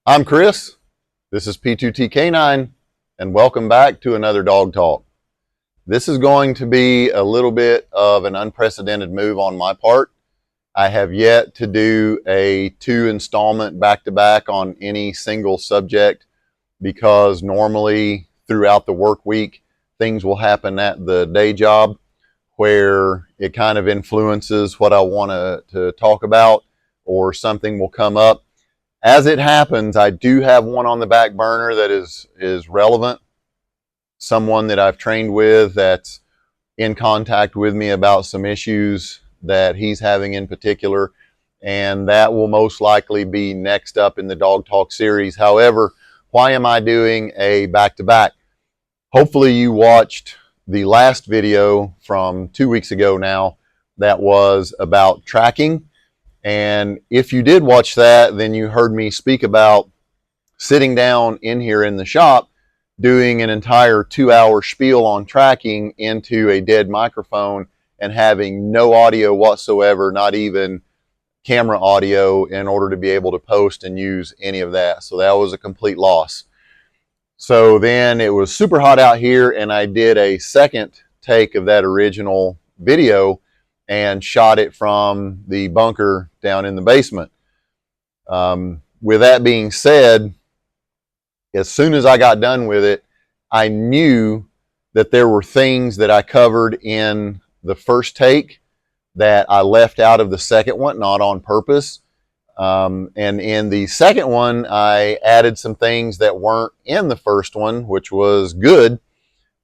I'm Chris, this is P2TK9, and welcome back to another Dog Talk. This is going to be a little bit of an unprecedented move on my part. I have yet to do a 2-installment back-to-back on any single subject because normally throughout the work week, things will happen at the day job where it kind of influences what I want to talk about, or something will come up. As it happens, I do have one on the back burner that is relevant. Someone that I've trained with that's in contact with me about some issues that he's having in particular, and that will most likely be next up in the Dog Talk series. However, why am I doing a back-to-back? Hopefully you watched the last video from 2 weeks ago now that was about tracking. And if you did watch that, then you heard me speak about sitting down in here in the shop, doing an entire 2-hour spiel on tracking into a dead microphone and having no audio whatsoever, not even camera audio, in order to be able to post and use any of that. So that was a complete loss. So then it was super hot out here, and I did a second take of that original video and shot it from the bunker down in the basement. With that being said, as soon as I got done with it, I knew that there were things that I covered in the first take that I left out of the second one, not on purpose. And in the second one, I added some things that weren't in the first one, which was good.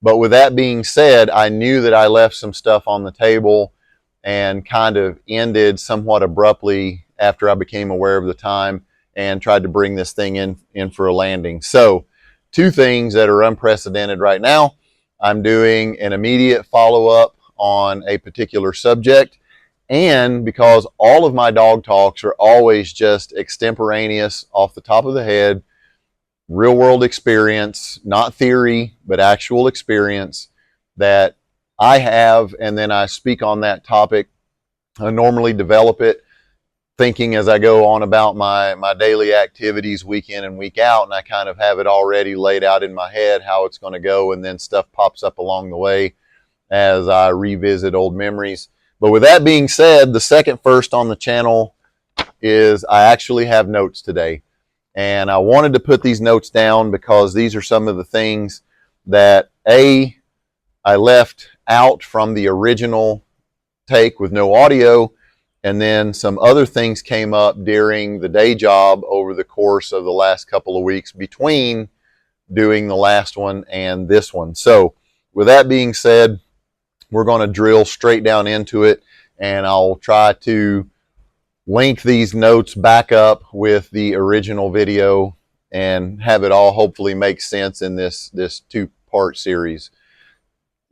But with that being said, I knew that I left some stuff on the table and kind of ended somewhat abruptly after I became aware of the time and tried to bring this thing in for a landing. So, two things that are unprecedented right now. I'm doing an immediate follow-up on a particular subject, and because all of my dog talks are always just extemporaneous, off the top of the head, real world experience, not theory, but actual experience that I have, and then I speak on that topic. I normally develop it thinking as I go on about my daily activities week in and week out, and I kind of have it already laid out in my head how it's going to go, and then stuff pops up along the way as I revisit old memories. But with that being said, the second first on the channel is I actually have notes today. And I wanted to put these notes down because these are some of the things that I left out from the original take with no audio, and then some other things came up during the day job over the course of the last couple of weeks between doing the last one and this one. So with that being said, we're going to drill straight down into it, and I'll try to link these notes back up with the original video and have it all hopefully make sense in this 2-part series.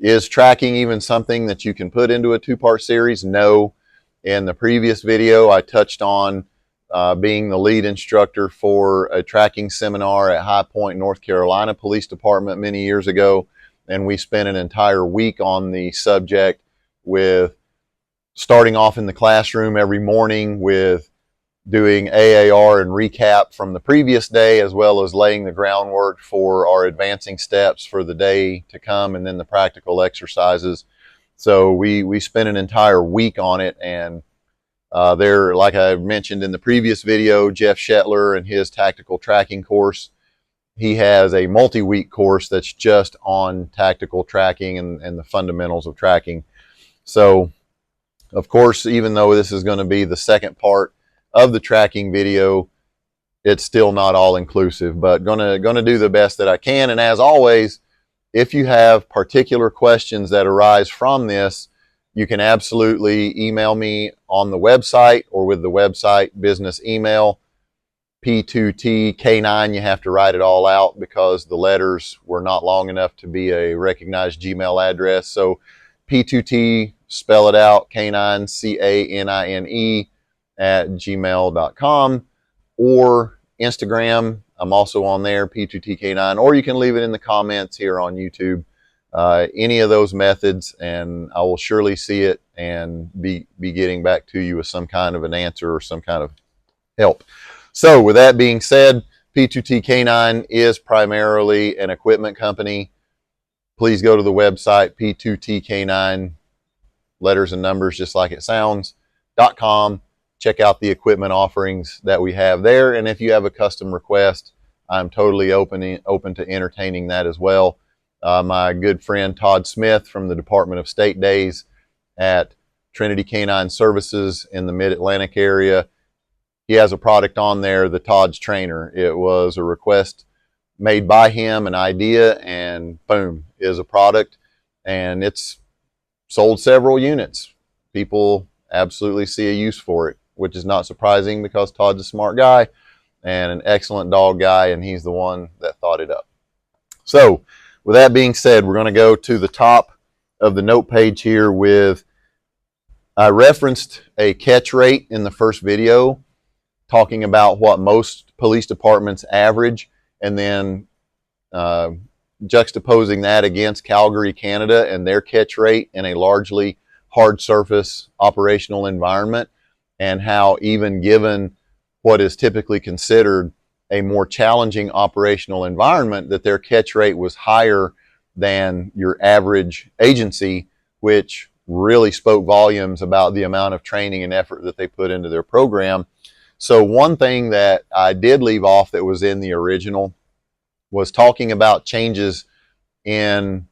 Is tracking even something that you can put into a 2-part series? No. In the previous video, I touched on being the lead instructor for a tracking seminar at High Point, North Carolina Police Department many years ago. And we spent an entire week on the subject, with starting off in the classroom every morning with doing AAR and recap from the previous day, as well as laying the groundwork for our advancing steps for the day to come, and then the practical exercises. So we spent an entire week on it, and there, like I mentioned in the previous video, Jeff Shetler and his tactical tracking course, he has a multi-week course that's just on tactical tracking and the fundamentals of tracking. So, of course, even though this is going to be the second part of the tracking video, it's still not all inclusive, but gonna do the best that I can. And as always, if you have particular questions that arise from this, you can absolutely email me on the website or with the website business email, P2TK9. You have to write it all out because the letters were not long enough to be a recognized Gmail address. So P2T, spell it out, K9, CANINE @gmail.com, or Instagram. I'm also on there, P2TK9, or you can leave it in the comments here on YouTube. Any of those methods, and I will surely see it and be getting back to you with some kind of an answer or some kind of help. So with that being said, P2T Canine is primarily an equipment company. Please go to the website P2T Canine, letters and numbers just like it sounds, .com. Check out the equipment offerings that we have there. And if you have a custom request, I'm totally open to entertaining that as well. My good friend Todd Smith from the Department of State days at Trinity Canine Services in the Mid-Atlantic area, he has a product on there, the Todd's Trainer. It was a request made by him, an idea, and boom, is a product. And it's sold several units. People absolutely see a use for it, which is not surprising because Todd's a smart guy and an excellent dog guy, and he's the one that thought it up. So with that being said, we're going to go to the top of the note page here with, I referenced a catch rate in the first video, talking about what most police departments average, and then juxtaposing that against Calgary, Canada, and their catch rate in a largely hard surface operational environment, and how even given what is typically considered a more challenging operational environment, that their catch rate was higher than your average agency, which really spoke volumes about the amount of training and effort that they put into their program. So one thing that I did leave off that was in the original was talking about changes in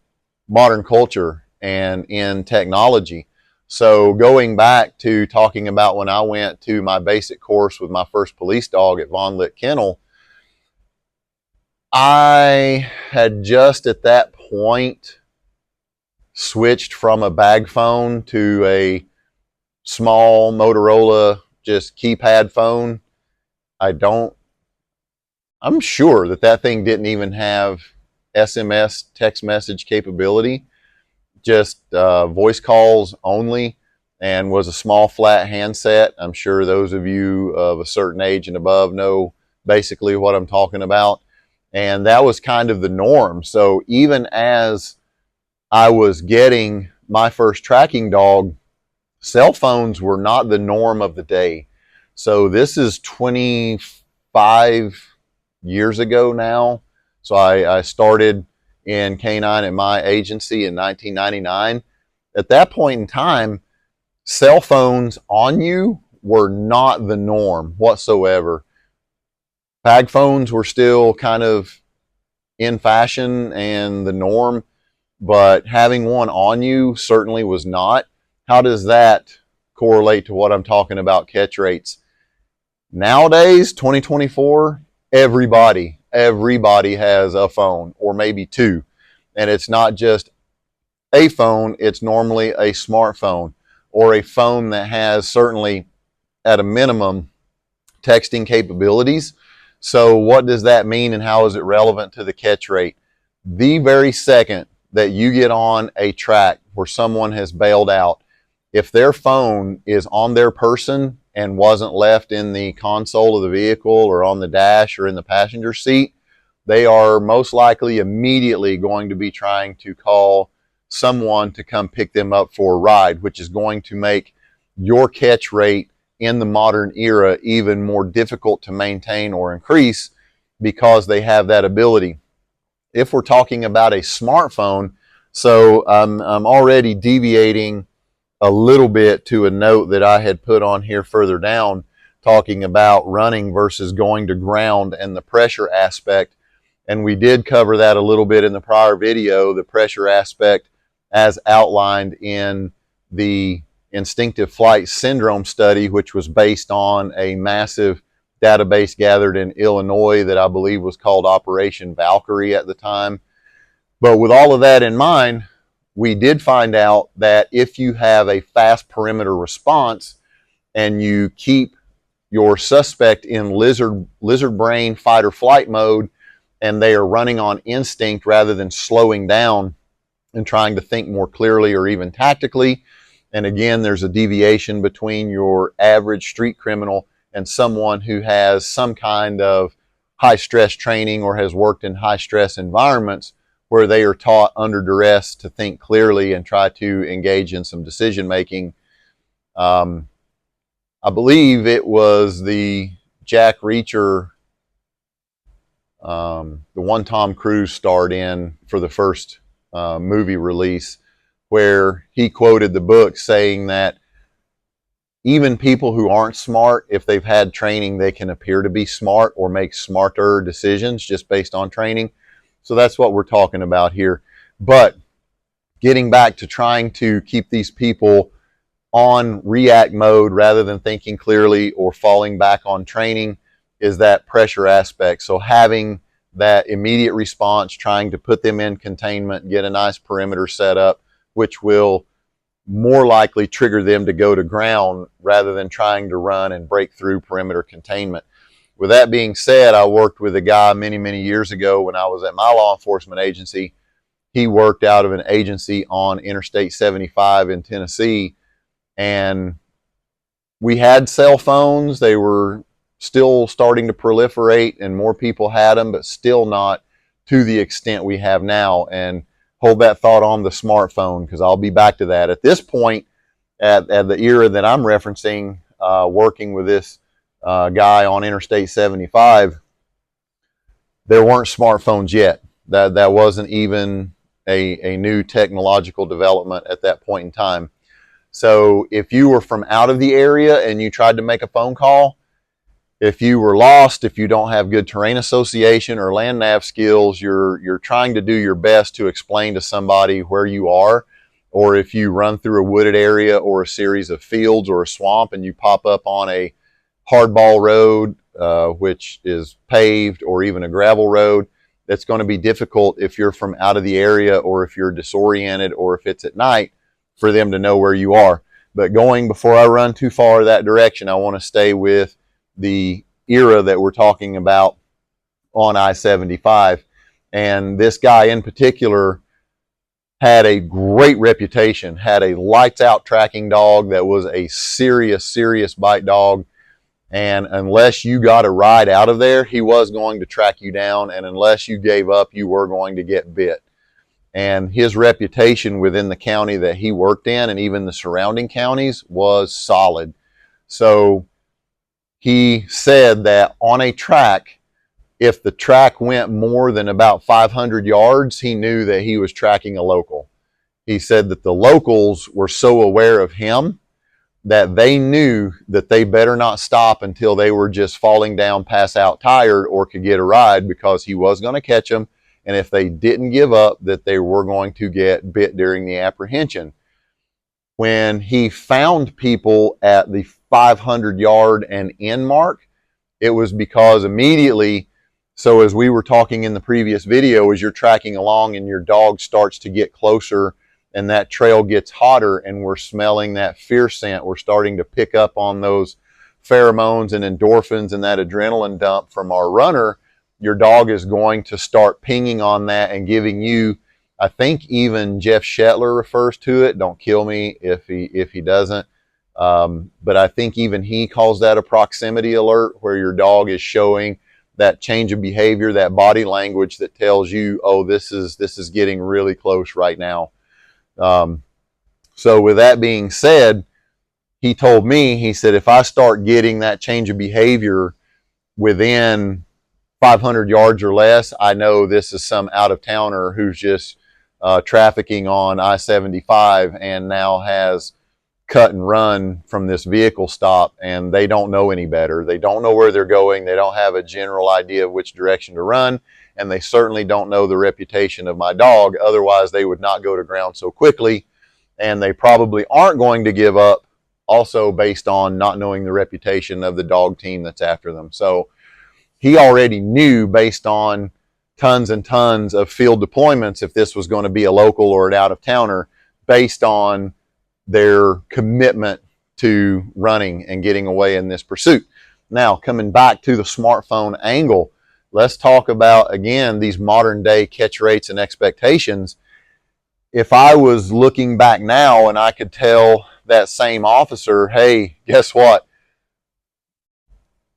modern culture and in technology. So going back to talking about when I went to my basic course with my first police dog at Von Litt Kennel, I had just at that point switched from a bag phone to a small Motorola just keypad phone. I'm sure that thing didn't even have SMS text message capability, just voice calls only, and was a small flat handset. I'm sure those of you of a certain age and above know basically what I'm talking about. And that was kind of the norm. So even as I was getting my first tracking dog, cell phones were not the norm of the day. So this is 25 years ago now. So I started in Canine at my agency in 1999. At that point in time, cell phones on you were not the norm whatsoever. Bag phones were still kind of in fashion and the norm, but having one on you certainly was not. How does that correlate to what I'm talking about catch rates? Nowadays, 2024, everybody has a phone, or maybe two. And it's not just a phone, it's normally a smartphone, or a phone that has certainly at a minimum texting capabilities. So what does that mean, and how is it relevant to the catch rate? The very second that you get on a track where someone has bailed out, if their phone is on their person and wasn't left in the console of the vehicle or on the dash or in the passenger seat, they are most likely immediately going to be trying to call someone to come pick them up for a ride, which is going to make your catch rate in the modern era even more difficult to maintain or increase, because they have that ability. If we're talking about a smartphone, so I'm already deviating a little bit to a note that I had put on here further down, talking about running versus going to ground and the pressure aspect. And we did cover that a little bit in the prior video, the pressure aspect as outlined in the instinctive flight syndrome study, which was based on a massive database gathered in Illinois that I believe was called Operation Valkyrie at the time. But with all of that in mind, we did find out that if you have a fast perimeter response and you keep your suspect in lizard brain fight or flight mode, and they are running on instinct rather than slowing down and trying to think more clearly or even tactically. And again, there's a deviation between your average street criminal and someone who has some kind of high stress training or has worked in high stress environments where they are taught under duress to think clearly and try to engage in some decision making. I believe it was the Jack Reacher the one Tom Cruise starred in for the first movie release, where he quoted the book saying that even people who aren't smart, if they've had training, they can appear to be smart or make smarter decisions just based on training. So that's what we're talking about here. But getting back to trying to keep these people on react mode rather than thinking clearly or falling back on training is that pressure aspect. So having that immediate response, trying to put them in containment, get a nice perimeter set up, which will more likely trigger them to go to ground rather than trying to run and break through perimeter containment. With that being said, I worked with a guy many, many years ago when I was at my law enforcement agency. He worked out of an agency on Interstate 75 in Tennessee, and we had cell phones. They were still starting to proliferate and more people had them, but still not to the extent we have now. And hold that thought on the smartphone, because I'll be back to that. At this point, at the era that I'm referencing, working with this guy on Interstate 75, there weren't smartphones yet. That wasn't even a new technological development at that point in time. So if you were from out of the area and you tried to make a phone call, if you were lost, if you don't have good terrain association or land nav skills, you're trying to do your best to explain to somebody where you are. Or if you run through a wooded area or a series of fields or a swamp and you pop up on a hardball road, which is paved, or even a gravel road, that's going to be difficult if you're from out of the area or if you're disoriented or if it's at night for them to know where you are. But before I run too far that direction, I want to stay with the era that we're talking about on I-75. And this guy in particular had a great reputation, had a lights out tracking dog that was a serious bite dog. And unless you got a ride out of there, he was going to track you down. And unless you gave up, you were going to get bit. And his reputation within the county that he worked in and even the surrounding counties was solid. So he said that on a track, if the track went more than about 500 yards, he knew that he was tracking a local. He said that the locals were so aware of him that they knew that they better not stop until they were just falling down, pass out, tired, or could get a ride, because he was going to catch them. And if they didn't give up, that they were going to get bit during the apprehension. When he found people at the 500 yard and in mark, it was because immediately, so as we were talking in the previous video, as you're tracking along and your dog starts to get closer and that trail gets hotter and we're smelling that fear scent, we're starting to pick up on those pheromones and endorphins and that adrenaline dump from our runner, your dog is going to start pinging on that and giving you, I think even Jeff Shetler refers to it. Don't kill me if he doesn't. But I think even he calls that a proximity alert, where your dog is showing that change of behavior, that body language that tells you, oh, this is getting really close right now. So with that being said, he told me, he said, if I start getting that change of behavior within 500 yards or less, I know this is some out-of-towner who's just trafficking on I-75 and now has cut and run from this vehicle stop, and they don't know any better. They don't know where they're going. They don't have a general idea of which direction to run, and they certainly don't know the reputation of my dog. Otherwise, they would not go to ground so quickly, and they probably aren't going to give up, also based on not knowing the reputation of the dog team that's after them. So he already knew, based on tons and tons of field deployments, if this was going to be a local or an out-of-towner, based on their commitment to running and getting away in this pursuit. Now, coming back to the smartphone angle, let's talk about, again, these modern day catch rates and expectations. If I was looking back now and I could tell that same officer, hey, guess what?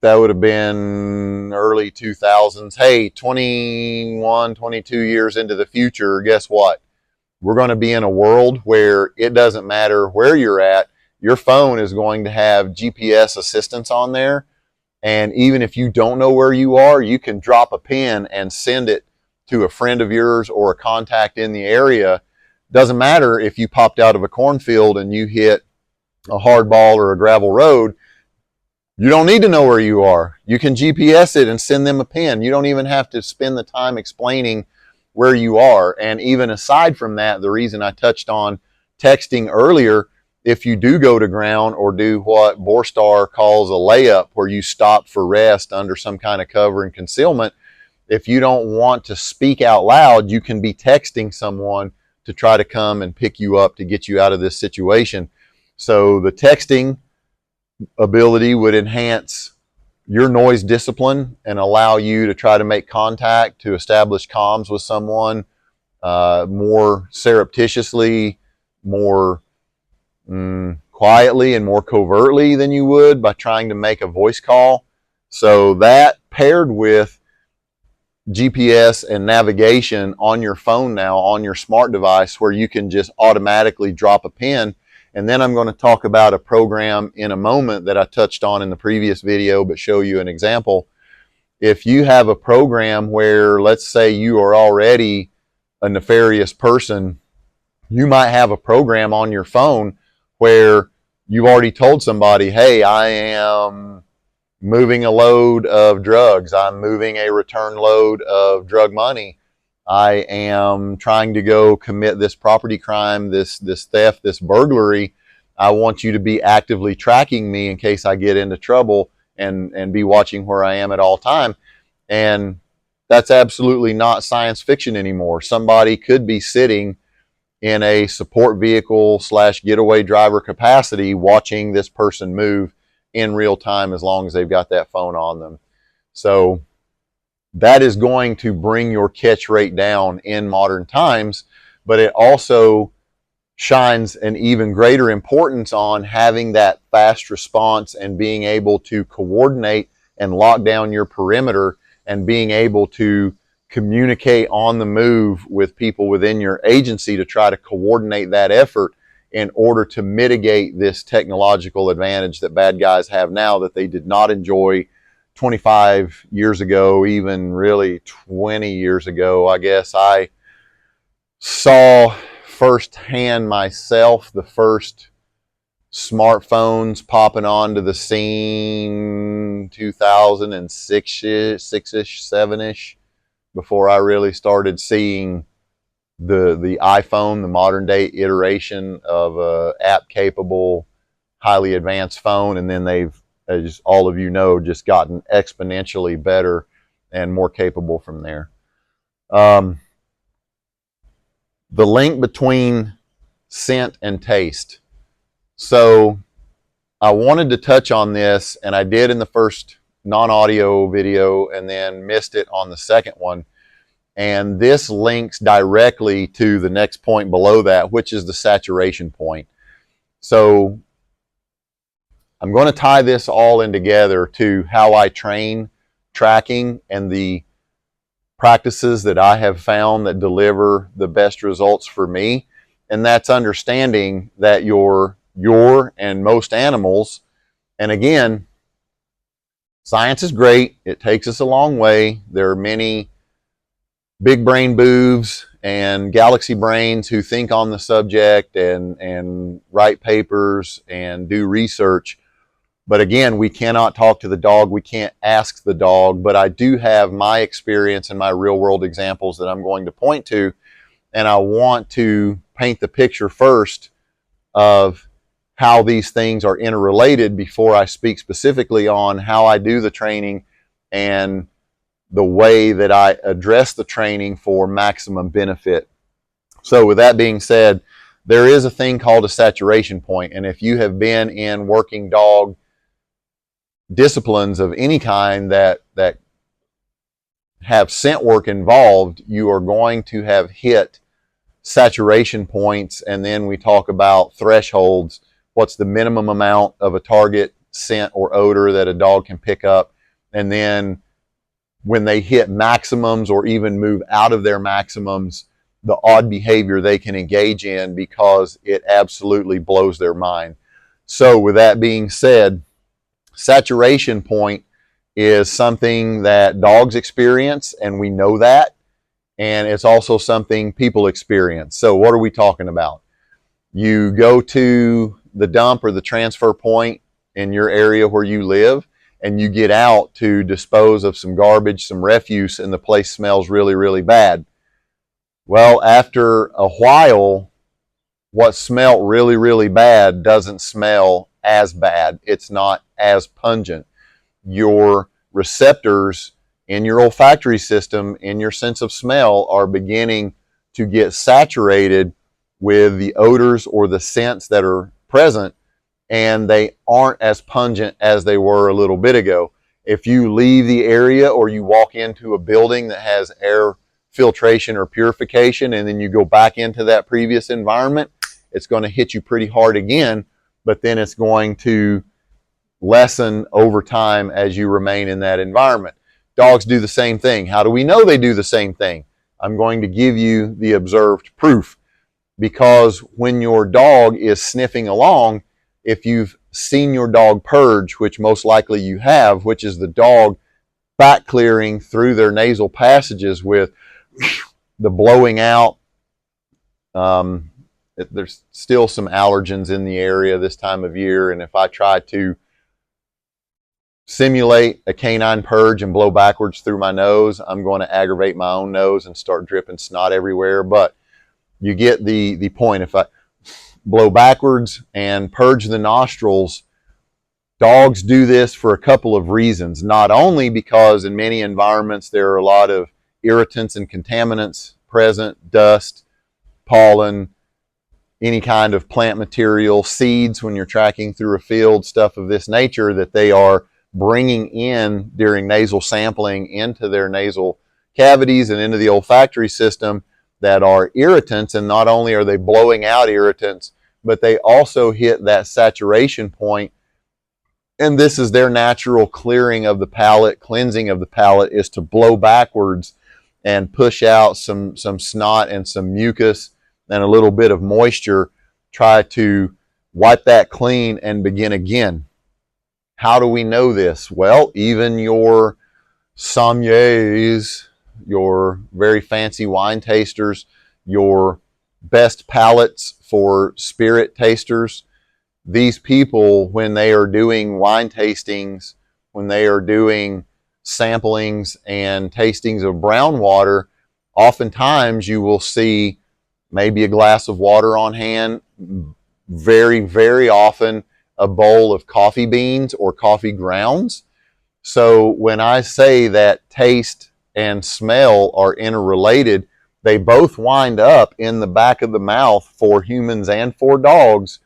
That would have been early 2000s. Hey, 21, 22 years into the future, guess what? We're going to be in a world where it doesn't matter where you're at. Your phone is going to have GPS assistance on there And even if you don't know where you are, you can drop a pin and send it to a friend of yours or a contact in the area. Doesn't matter if you popped out of a cornfield and you hit a hard ball or a gravel road. You don't need to know where you are. You can GPS it and send them a pin. You don't even have to spend the time explaining where you are. And even aside from that, the reason I touched on texting earlier, if you do go to ground or do what Borstar calls a layup, where you stop for rest under some kind of cover and concealment, if you don't want to speak out loud, you can be texting someone to try to come and pick you up to get you out of this situation. So the texting ability would enhance your noise discipline and allow you to try to make contact, to establish comms with someone more surreptitiously, more quietly and more covertly than you would by trying to make a voice call. So that paired with GPS and navigation on your phone now, on your smart device, where you can just automatically drop a pin. And then I'm going to talk about a program in a moment that I touched on in the previous video, but show you an example. If you have a program where, let's say you are already a nefarious person, you might have a program on your phone where you've already told somebody, hey, I am moving a load of drugs. I'm moving a return load of drug money. I am trying to go commit this property crime, this theft, this burglary. I want you to be actively tracking me in case I get into trouble and be watching where I am at all time. And that's absolutely not science fiction anymore. Somebody could be sitting in a support vehicle / getaway driver capacity watching this person move in real time as long as they've got that phone on them. So that is going to bring your catch rate down in modern times, but it also shines an even greater importance on having that fast response and being able to coordinate and lock down your perimeter and being able to communicate on the move with people within your agency to try to coordinate that effort in order to mitigate this technological advantage that bad guys have now that they did not enjoy 25 years ago, even really 20 years ago. I guess I saw firsthand myself the first smartphones popping onto the scene 2006-ish, 6-ish, 7-ish, before I really started seeing the iPhone, the modern day iteration of a app capable, highly advanced phone. And then they've, as all of you know, just gotten exponentially better and more capable from there. The link between scent and taste. So I wanted to touch on this, and I did in the first non-audio video and then missed it on the second one. And this links directly to the next point below that, which is the saturation point. So I'm going to tie this all in together to how I train tracking and the practices that I have found that deliver the best results for me. And that's understanding that your and most animals, and again, science is great. It takes us a long way. There are many big brain boobs and galaxy brains who think on the subject and write papers and do research. But again, we cannot talk to the dog. We can't ask the dog. But I do have my experience and my real world examples that I'm going to point to. And I want to paint the picture first of how these things are interrelated before I speak specifically on how I do the training and the way that I address the training for maximum benefit. So with that being said, there is a thing called a saturation point. And if you have been in working dog disciplines of any kind that have scent work involved, you are going to have hit saturation points. And then we talk about thresholds. What's the minimum amount of a target scent or odor that a dog can pick up? And then when they hit maximums or even move out of their maximums, the odd behavior they can engage in because it absolutely blows their mind. So with that being said, saturation point is something that dogs experience, and we know that. And it's also something people experience. So what are we talking about? You go to the dump or the transfer point in your area where you live, and you get out to dispose of some garbage, some refuse, and the place smells really, really bad. Well, after a while, what smelled really, really bad doesn't smell as bad. It's not as pungent. Your receptors in your olfactory system, in your sense of smell, are beginning to get saturated with the odors or the scents that are present, and they aren't as pungent as they were a little bit ago. If you leave the area or you walk into a building that has air filtration or purification, and then you go back into that previous environment, it's going to hit you pretty hard again, but then it's going to lessen over time as you remain in that environment. Dogs do the same thing. How do we know they do the same thing? I'm going to give you the observed proof, because when your dog is sniffing along, if you've seen your dog purge, which most likely you have, which is the dog back clearing through their nasal passages with the blowing out. There's still some allergens in the area this time of year, and if I try to simulate a canine purge and blow backwards through my nose, I'm going to aggravate my own nose and start dripping snot everywhere. But you get the point. If I blow backwards and purge the nostrils, dogs do this for a couple of reasons. Not only because in many environments there are a lot of irritants and contaminants present, dust, pollen, any kind of plant material, seeds when you're tracking through a field, stuff of this nature that they are bringing in during nasal sampling into their nasal cavities and into the olfactory system that are irritants. And not only are they blowing out irritants, but they also hit that saturation point. And this is their natural clearing of the palate, cleansing of the palate, is to blow backwards and push out some snot and some mucus and a little bit of moisture, try to wipe that clean and begin again. How do we know this? Well, even your sommeliers, your very fancy wine tasters, your best palates for spirit tasters, these people, when they are doing wine tastings, when they are doing samplings and tastings of brown water, oftentimes you will see maybe a glass of water on hand, very, very often a bowl of coffee beans or coffee grounds. So when I say that taste and smell are interrelated, they both wind up in the back of the mouth for humans and for dogs,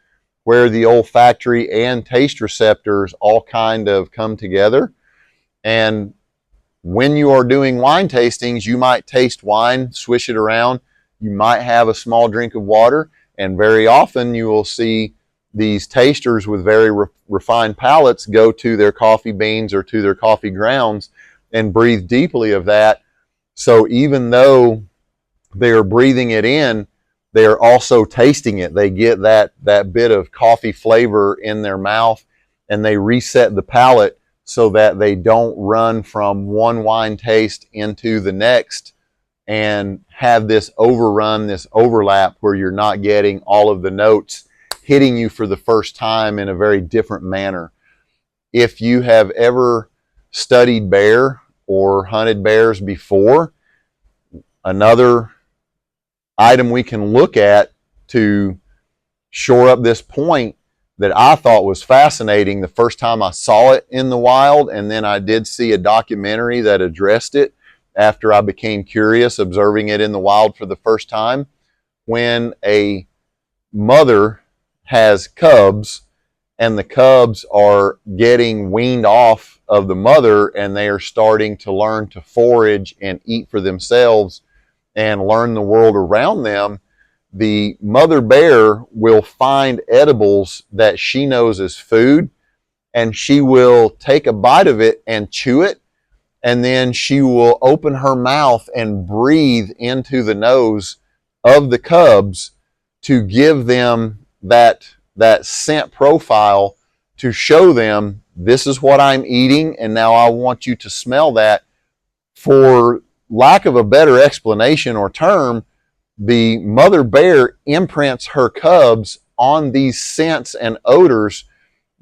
where the olfactory and taste receptors all kind of come together. And when you are doing wine tastings, you might taste wine, swish it around, you might have a small drink of water, and very often you will see these tasters with very refined palates go to their coffee beans or to their coffee grounds and breathe deeply of that. So even though they are breathing it in, they are also tasting it. They get that bit of coffee flavor in their mouth, and they reset the palate so that they don't run from one wine taste into the next and have this overrun, this overlap, where you're not getting all of the notes hitting you for the first time in a very different manner. If you have ever studied bear or hunted bears before, another item we can look at to shore up this point that I thought was fascinating the first time I saw it in the wild, and then I did see a documentary that addressed it after I became curious observing it in the wild for the first time. When a mother has cubs and the cubs are getting weaned off of the mother and they are starting to learn to forage and eat for themselves and learn the world around them, the mother bear will find edibles that she knows is food, and she will take a bite of it and chew it, and then she will open her mouth and breathe into the nose of the cubs to give them that scent profile, to show them this is what I'm eating, and now I want you to smell that. For lack of a better explanation or term, the mother bear imprints her cubs on these scents and odors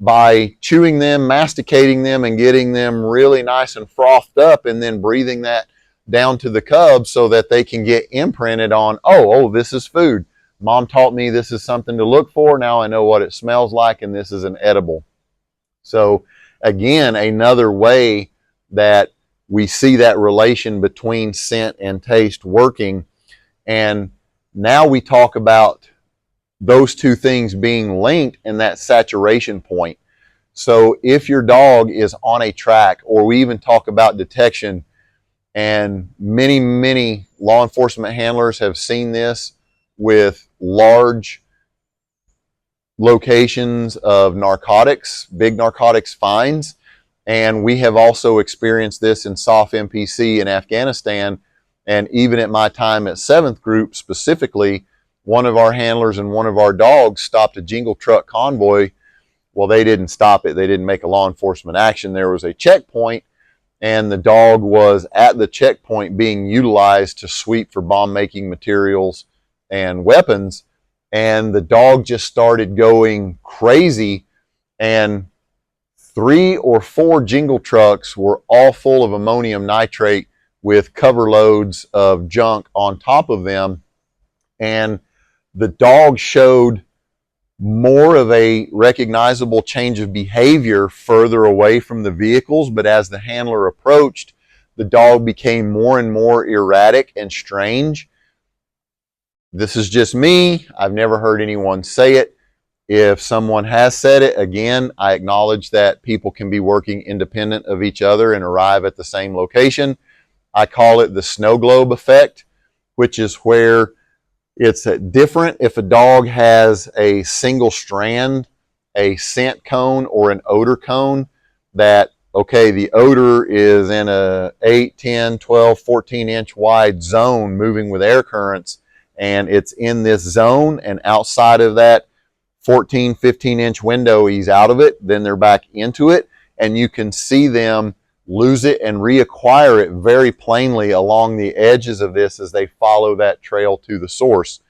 by chewing them, masticating them, and getting them really nice and frothed up, and then breathing that down to the cubs so that they can get imprinted on, oh, this is food. Mom taught me this is something to look for. Now I know what it smells like, and this is an edible. So again, another way that we see that relation between scent and taste working. And now we talk about those two things being linked in that saturation point. So if your dog is on a track, or we even talk about detection, and many law enforcement handlers have seen this with large locations of narcotics, big narcotics finds. And we have also experienced this in SOF MPC in Afghanistan. And even at my time at 7th Group specifically, one of our handlers and one of our dogs stopped a jingle truck convoy. Well, they didn't stop it. They didn't make a law enforcement action. There was a checkpoint, and the dog was at the checkpoint being utilized to sweep for bomb-making materials and weapons. And the dog just started going crazy, and 3 or 4 jingle trucks were all full of ammonium nitrate with cover loads of junk on top of them. And the dog showed more of a recognizable change of behavior further away from the vehicles, but as the handler approached, the dog became more and more erratic and strange. This is just me. I've never heard anyone say it. If someone has said it, again, I acknowledge that people can be working independent of each other and arrive at the same location. I call it the snow globe effect, which is where it's different if a dog has a single strand, a scent cone, or an odor cone, that, okay, the odor is in a 8, 10, 12, 14-inch wide zone moving with air currents, and it's in this zone, and outside of that 14, 15-inch window, he's out of it, then they're back into it, and you can see them lose it and reacquire it very plainly along the edges of this as they follow that trail to the source.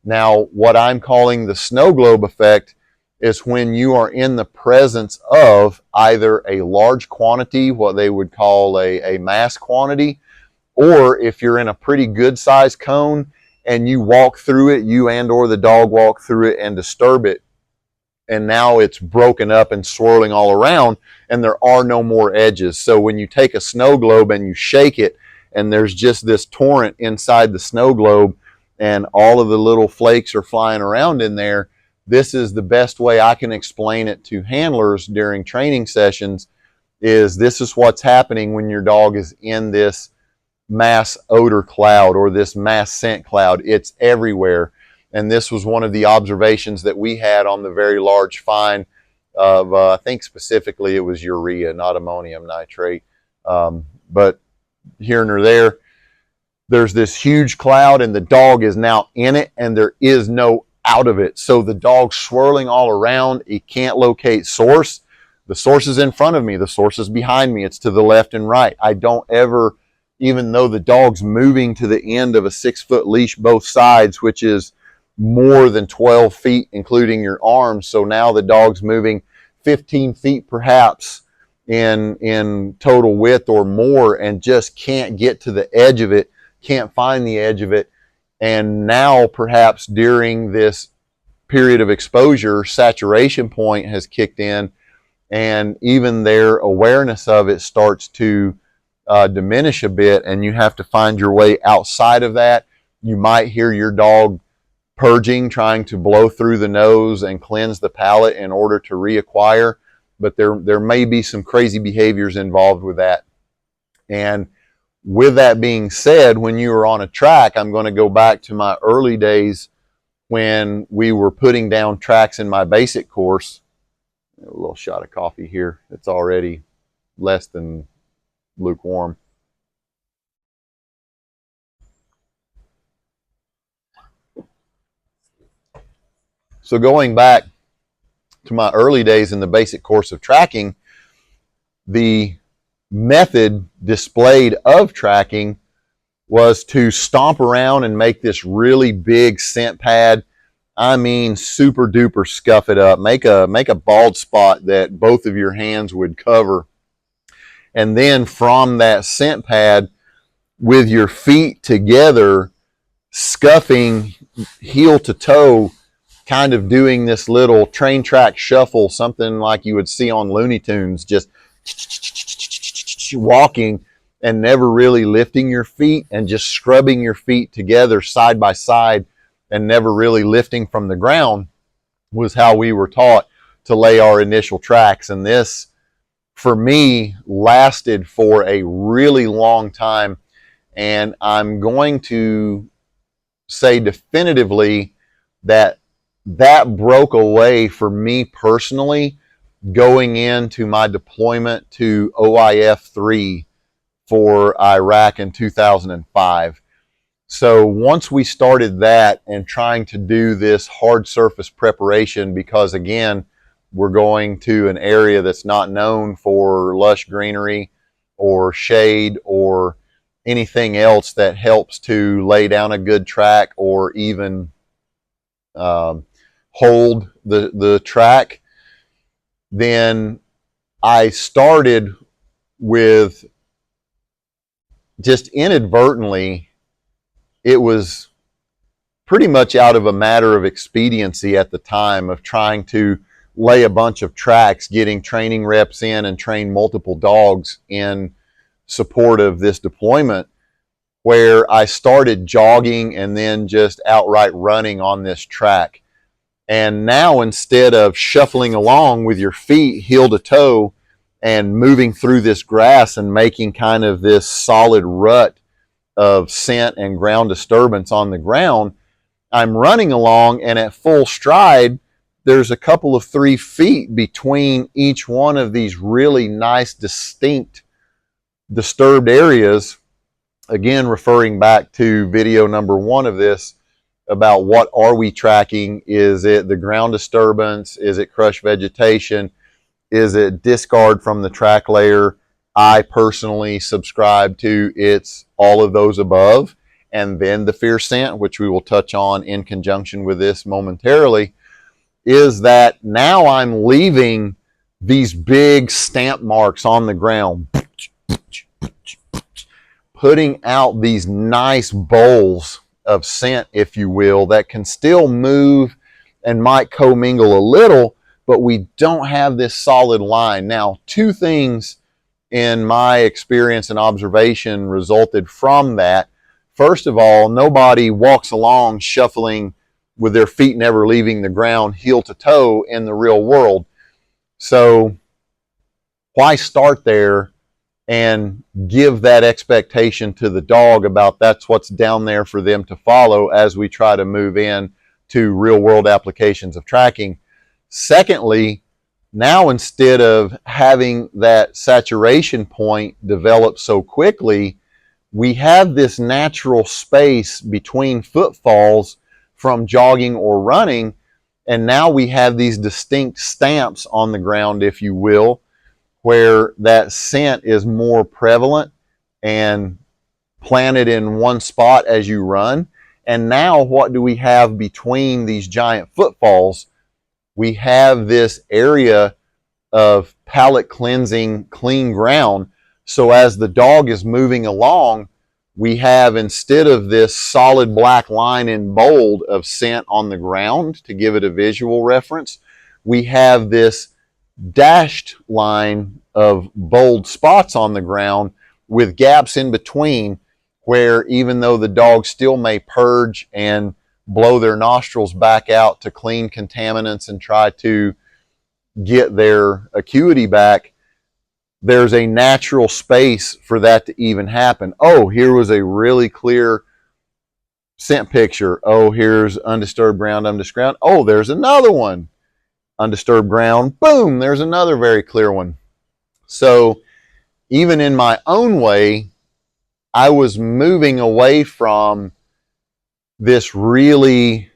Now, what I'm calling the snow globe effect is when you are in the presence of either a large quantity, what they would call a mass quantity, or if you're in a pretty good sized cone and you walk through it, you and or the dog walk through it and disturb it, and now it's broken up and swirling all around, and there are no more edges. So when you take a snow globe and you shake it, and there's just this torrent inside the snow globe, and all of the little flakes are flying around in there, this is the best way I can explain it to handlers during training sessions, is this is what's happening when your dog is in this mass odor cloud or this mass scent cloud. It's everywhere. And this was one of the observations that we had on the very large find of, I think specifically it was urea, not ammonium nitrate. But here and there, there's this huge cloud and the dog is now in it and there is no out of it. So the dog's swirling all around. He can't locate source. The source is in front of me. The source is behind me. It's to the left and right. I don't ever, even though the dog's moving to the end of a 6-foot leash both sides, which is more than 12 feet, including your arms. So now the dog's moving 15 feet perhaps in total width or more, and just can't get to the edge of it, can't find the edge of it. And now perhaps during this period of exposure, saturation point has kicked in, and even their awareness of it starts to diminish a bit, and you have to find your way outside of that. You might hear your dog purging, trying to blow through the nose and cleanse the palate in order to reacquire, but there may be some crazy behaviors involved with that. And with that being said, when you are on a track, I'm going to go back to my early days when we were putting down tracks in my basic course. A little shot of coffee here. It's already less than lukewarm. So going back to my early days in the basic course of tracking, the method displayed of tracking was to stomp around and make this really big scent pad. I mean, super duper scuff it up. Make a bald spot that both of your hands would cover. And then from that scent pad, with your feet together, scuffing heel to toe, kind of doing this little train track shuffle, something like you would see on Looney Tunes, just walking and never really lifting your feet and just scrubbing your feet together side by side and never really lifting from the ground, was how we were taught to lay our initial tracks. And this, for me, lasted for a really long time. And I'm going to say definitively that that broke away for me personally going into my deployment to OIF 3 for Iraq in 2005. So once we started that and trying to do this hard surface preparation, because again, we're going to an area that's not known for lush greenery or shade or anything else that helps to lay down a good track or even hold the track, then I started with, just inadvertently, it was pretty much out of a matter of expediency at the time of trying to lay a bunch of tracks, getting training reps in and train multiple dogs in support of this deployment, where I started jogging and then just outright running on this track. And now, instead of shuffling along with your feet heel to toe and moving through this grass and making kind of this solid rut of scent and ground disturbance on the ground, I'm running along, and at full stride, there's a couple of 3 feet between each one of these really nice, distinct, disturbed areas. Again, referring back to video number 1 of this, about what are we tracking? Is it the ground disturbance? Is it crushed vegetation? Is it discard from the track layer? I personally subscribe to it's all of those above, and then the fear scent, which we will touch on in conjunction with this momentarily, is that now I'm leaving these big stamp marks on the ground, putting out these nice bowls of scent, if you will, that can still move and might commingle a little, but we don't have this solid line. Now, 2 things in my experience and observation resulted from that. First of all, nobody walks along shuffling with their feet never leaving the ground heel to toe in the real world. So why start there and give that expectation to the dog about that's what's down there for them to follow as we try to move in to real world applications of tracking? Secondly, now instead of having that saturation point develop so quickly, we have this natural space between footfalls from jogging or running, and now we have these distinct stamps on the ground, if you will, where that scent is more prevalent and planted in one spot as you run. And now what do we have between these giant footfalls? We have this area of palate cleansing, clean ground. So as the dog is moving along, we have, instead of this solid black line in bold of scent on the ground, to give it a visual reference, we have this dashed line of bold spots on the ground with gaps in between, where even though the dog still may purge and blow their nostrils back out to clean contaminants and try to get their acuity back, there's a natural space for that to even happen. Oh, here was a really clear scent picture. Oh, here's undisturbed ground, undisturbed ground. Oh, there's another one. Undisturbed ground. Boom, there's another very clear one. So even in my own way, I was moving away from this really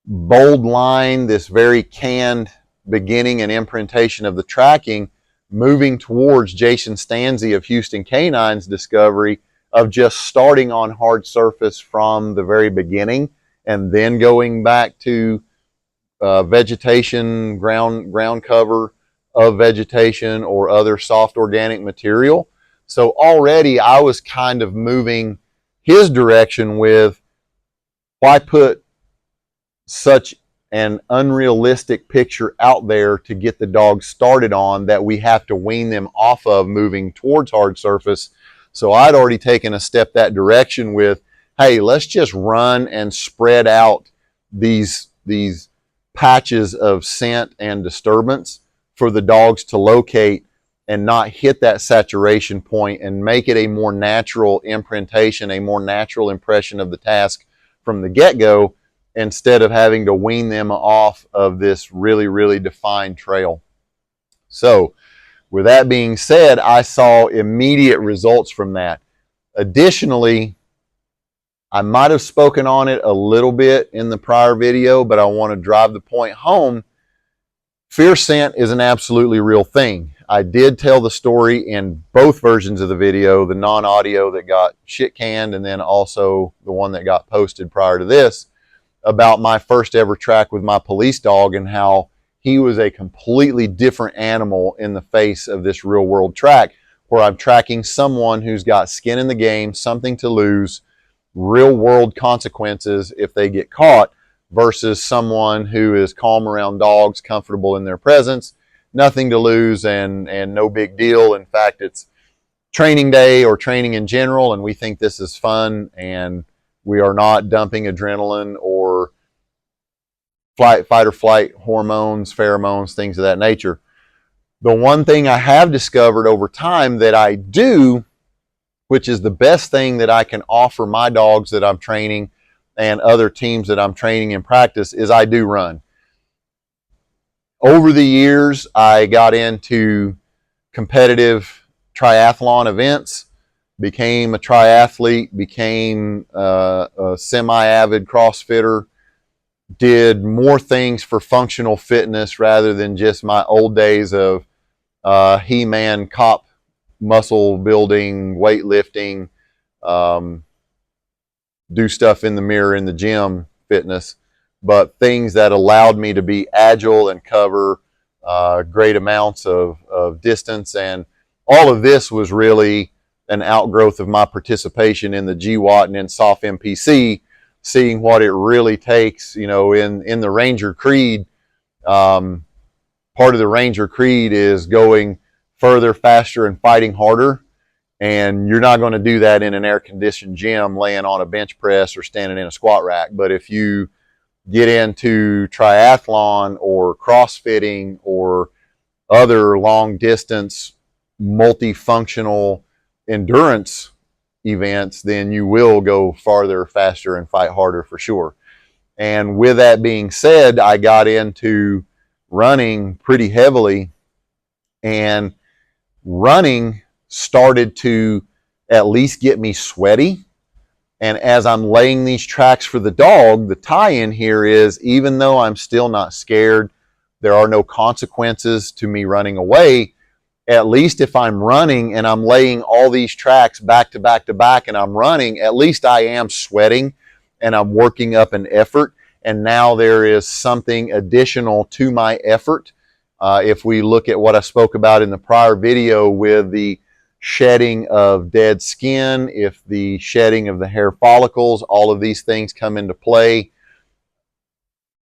bold line, this very canned beginning and imprintation of the tracking, moving towards Jason Stanzi of Houston Canine's discovery of just starting on hard surface from the very beginning and then going back to vegetation, ground cover of vegetation or other soft organic material. So already I was kind of moving his direction with, why put such an unrealistic picture out there to get the dogs started on that we have to wean them off of moving towards hard surface. So I'd already taken a step that direction with, hey, let's just run and spread out these patches of scent and disturbance for the dogs to locate and not hit that saturation point, and make it a more natural imprintation, a more natural impression of the task from the get-go, instead of having to wean them off of this really, really defined trail. So with that being said, I saw immediate results from that. Additionally, I might have spoken on it a little bit in the prior video, but I want to drive the point home. Fear scent is an absolutely real thing. I did tell the story in both versions of the video, the non-audio that got shit canned and then also the one that got posted prior to this, about my first ever track with my police dog and how he was a completely different animal in the face of this real world track, where I'm tracking someone who's got skin in the game, something to lose, real world consequences if they get caught, versus someone who is calm around dogs, comfortable in their presence, nothing to lose and no big deal. In fact, it's training day or training in general, and we think this is fun, and we are not dumping adrenaline or fight or flight hormones, pheromones, things of that nature. The one thing I have discovered over time that I do, which is the best thing that I can offer my dogs that I'm training and other teams that I'm training in practice, is I do run. Over the years, I got into competitive triathlon events, became a triathlete, became a semi-avid CrossFitter, did more things for functional fitness rather than just my old days of He-Man cop muscle building, weightlifting, do stuff in the mirror in the gym fitness, but things that allowed me to be agile and cover great amounts of distance. And all of this was really an outgrowth of my participation in the GWAT and in SOF MPC, seeing what it really takes, you know, in the Ranger Creed. Part of the Ranger Creed is going further, faster, and fighting harder. And you're not going to do that in an air-conditioned gym laying on a bench press or standing in a squat rack. But if you get into triathlon or crossfitting or other long-distance, multifunctional endurance events, then you will go farther, faster, and fight harder for sure. And with that being said, I got into running pretty heavily, and running started to at least get me sweaty. And as I'm laying these tracks for the dog, the tie-in here is, even though I'm still not scared, there are no consequences to me running away, at least if I'm running and I'm laying all these tracks back to back to back and I'm running, at least I am sweating and I'm working up an effort. And now there is something additional to my effort. If we look at what I spoke about in the prior video with the shedding of dead skin, if the shedding of the hair follicles, all of these things come into play.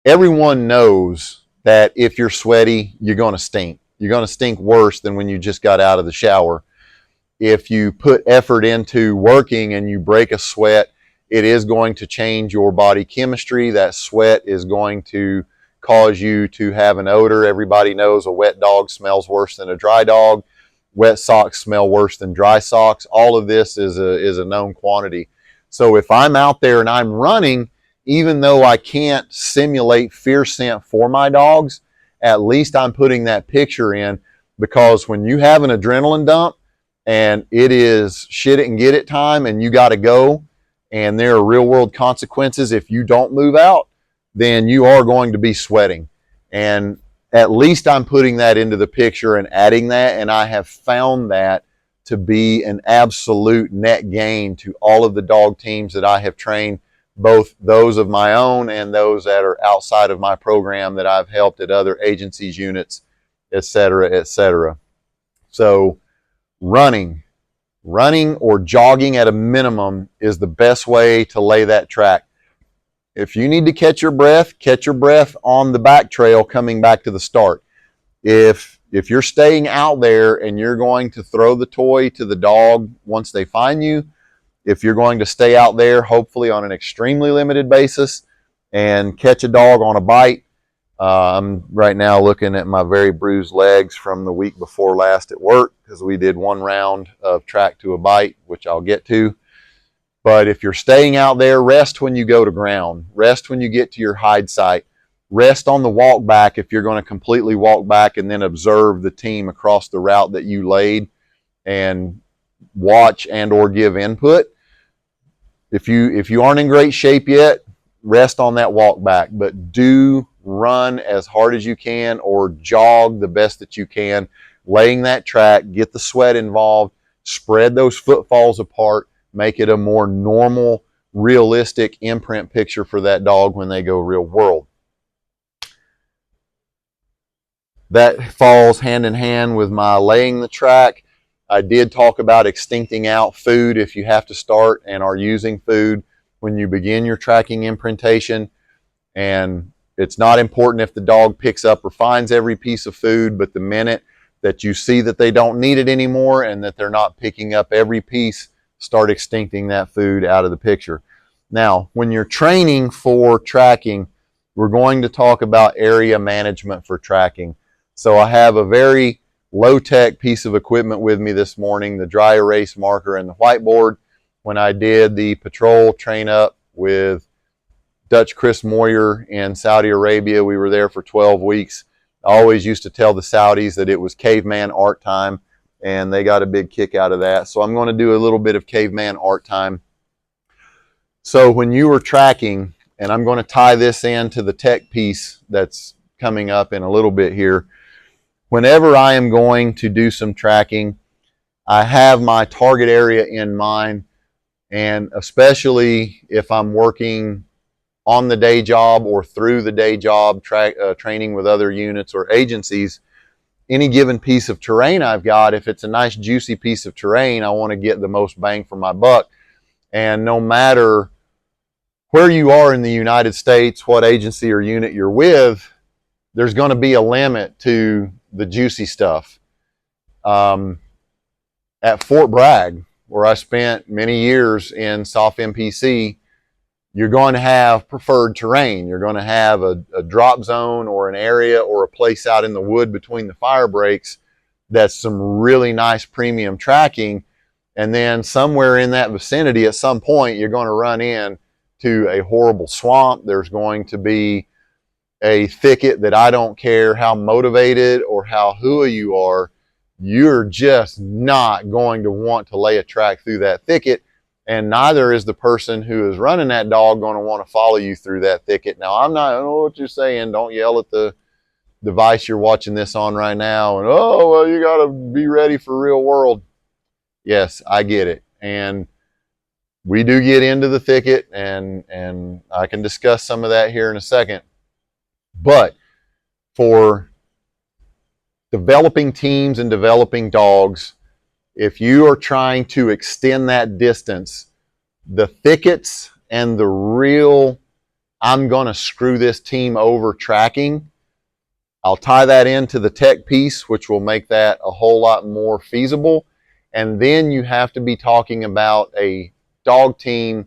Everyone knows that if you're sweaty, you're going to stink. You're going to stink worse than when you just got out of the shower. If you put effort into working and you break a sweat, it is going to change your body chemistry. That sweat is going to cause you to have an odor. Everybody knows a wet dog smells worse than a dry dog. Wet socks smell worse than dry socks. All of this is a known quantity. So if I'm out there and I'm running, even though I can't simulate fear scent for my dogs, at least I'm putting that picture in, because when you have an adrenaline dump and it is shit it and get it time and you got to go, and there are real world consequences if you don't move out, then you are going to be sweating. And at least I'm putting that into the picture and adding that, and I have found that to be an absolute net gain to all of the dog teams that I have trained, both those of my own and those that are outside of my program that I've helped at other agencies, units, etc., etc. So running or jogging at a minimum is the best way to lay that track. If you need to catch your breath on the back trail coming back to the start. If you're staying out there and you're going to throw the toy to the dog once they find you, if you're going to stay out there, hopefully on an extremely limited basis, and catch a dog on a bite, I'm right now looking at my very bruised legs from the week before last at work because we did one round of track to a bite, which I'll get to. But if you're staying out there, rest when you go to ground. Rest when you get to your hide site. Rest on the walk back if you're going to completely walk back and then observe the team across the route that you laid and watch and or give input. If you aren't in great shape yet, rest on that walk back, but do run as hard as you can or jog the best that you can, laying that track, get the sweat involved, spread those footfalls apart, make it a more normal, realistic imprint picture for that dog when they go real world. That falls hand in hand with my laying the track. I did talk about extincting out food if you have to start and are using food when you begin your tracking imprintation. And it's not important if the dog picks up or finds every piece of food, but the minute that you see that they don't need it anymore and that they're not picking up every piece, start extincting that food out of the picture. Now, when you're training for tracking, we're going to talk about area management for tracking. So I have a very low-tech piece of equipment with me this morning, the dry erase marker and the whiteboard. When I did the patrol train up with Dutch Chris Moyer in Saudi Arabia, we were there for 12 weeks. I always used to tell the Saudis that it was caveman art time, and they got a big kick out of that. So I'm going to do a little bit of caveman art time. So when you were tracking, and I'm going to tie this into the tech piece that's coming up in a little bit here. Whenever I am going to do some tracking, I have my target area in mind, and especially if I'm working on the day job or through the day job, training with other units or agencies, any given piece of terrain I've got, if it's a nice juicy piece of terrain, I want to get the most bang for my buck. And no matter where you are in the United States, what agency or unit you're with, there's going to be a limit to the juicy stuff. At Fort Bragg, where I spent many years in SOF MPC, you're going to have preferred terrain. You're going to have a drop zone or an area or a place out in the wood between the fire breaks that's some really nice premium tracking. And then somewhere in that vicinity at some point, you're going to run in to a horrible swamp. There's going to be a thicket that I don't care how motivated or how hooey you are, you're just not going to want to lay a track through that thicket. And neither is the person who is running that dog going to want to follow you through that thicket. Now, I know what you're saying. Don't yell at the device you're watching this on right now. And, oh, well, you got to be ready for real world. Yes, I get it. And we do get into the thicket, and I can discuss some of that here in a second. But for developing teams and developing dogs, if you are trying to extend that distance, the thickets and the real, I'm going to screw this team over tracking, I'll tie that into the tech piece, which will make that a whole lot more feasible. And then you have to be talking about a dog team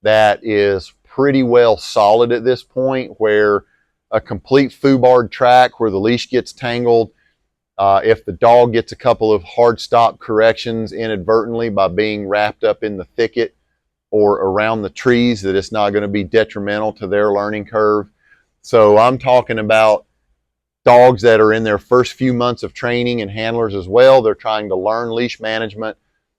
that is pretty well solid at this point, where a complete foobarred track where the leash gets tangled, if the dog gets a couple of hard stop corrections inadvertently by being wrapped up in the thicket or around the trees, that it's not going to be detrimental to their learning curve. So I'm talking about dogs that are in their first few months of training, and handlers as well. They're trying to learn leash management,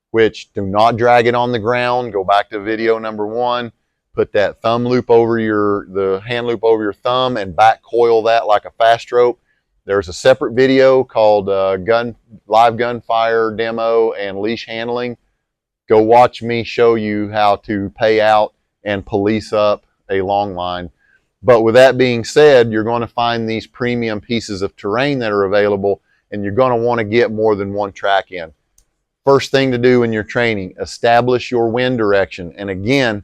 which do not drag it on the ground. Go back to video number 1. Put that thumb loop over the hand loop over your thumb and back coil that like a fast rope. There's a separate video called live gunfire demo and leash handling. Go watch me show you how to pay out and police up a long line. But with that being said, you're going to find these premium pieces of terrain that are available, and you're going to want to get more than one track in. First thing to do in your training, establish your wind direction. And again,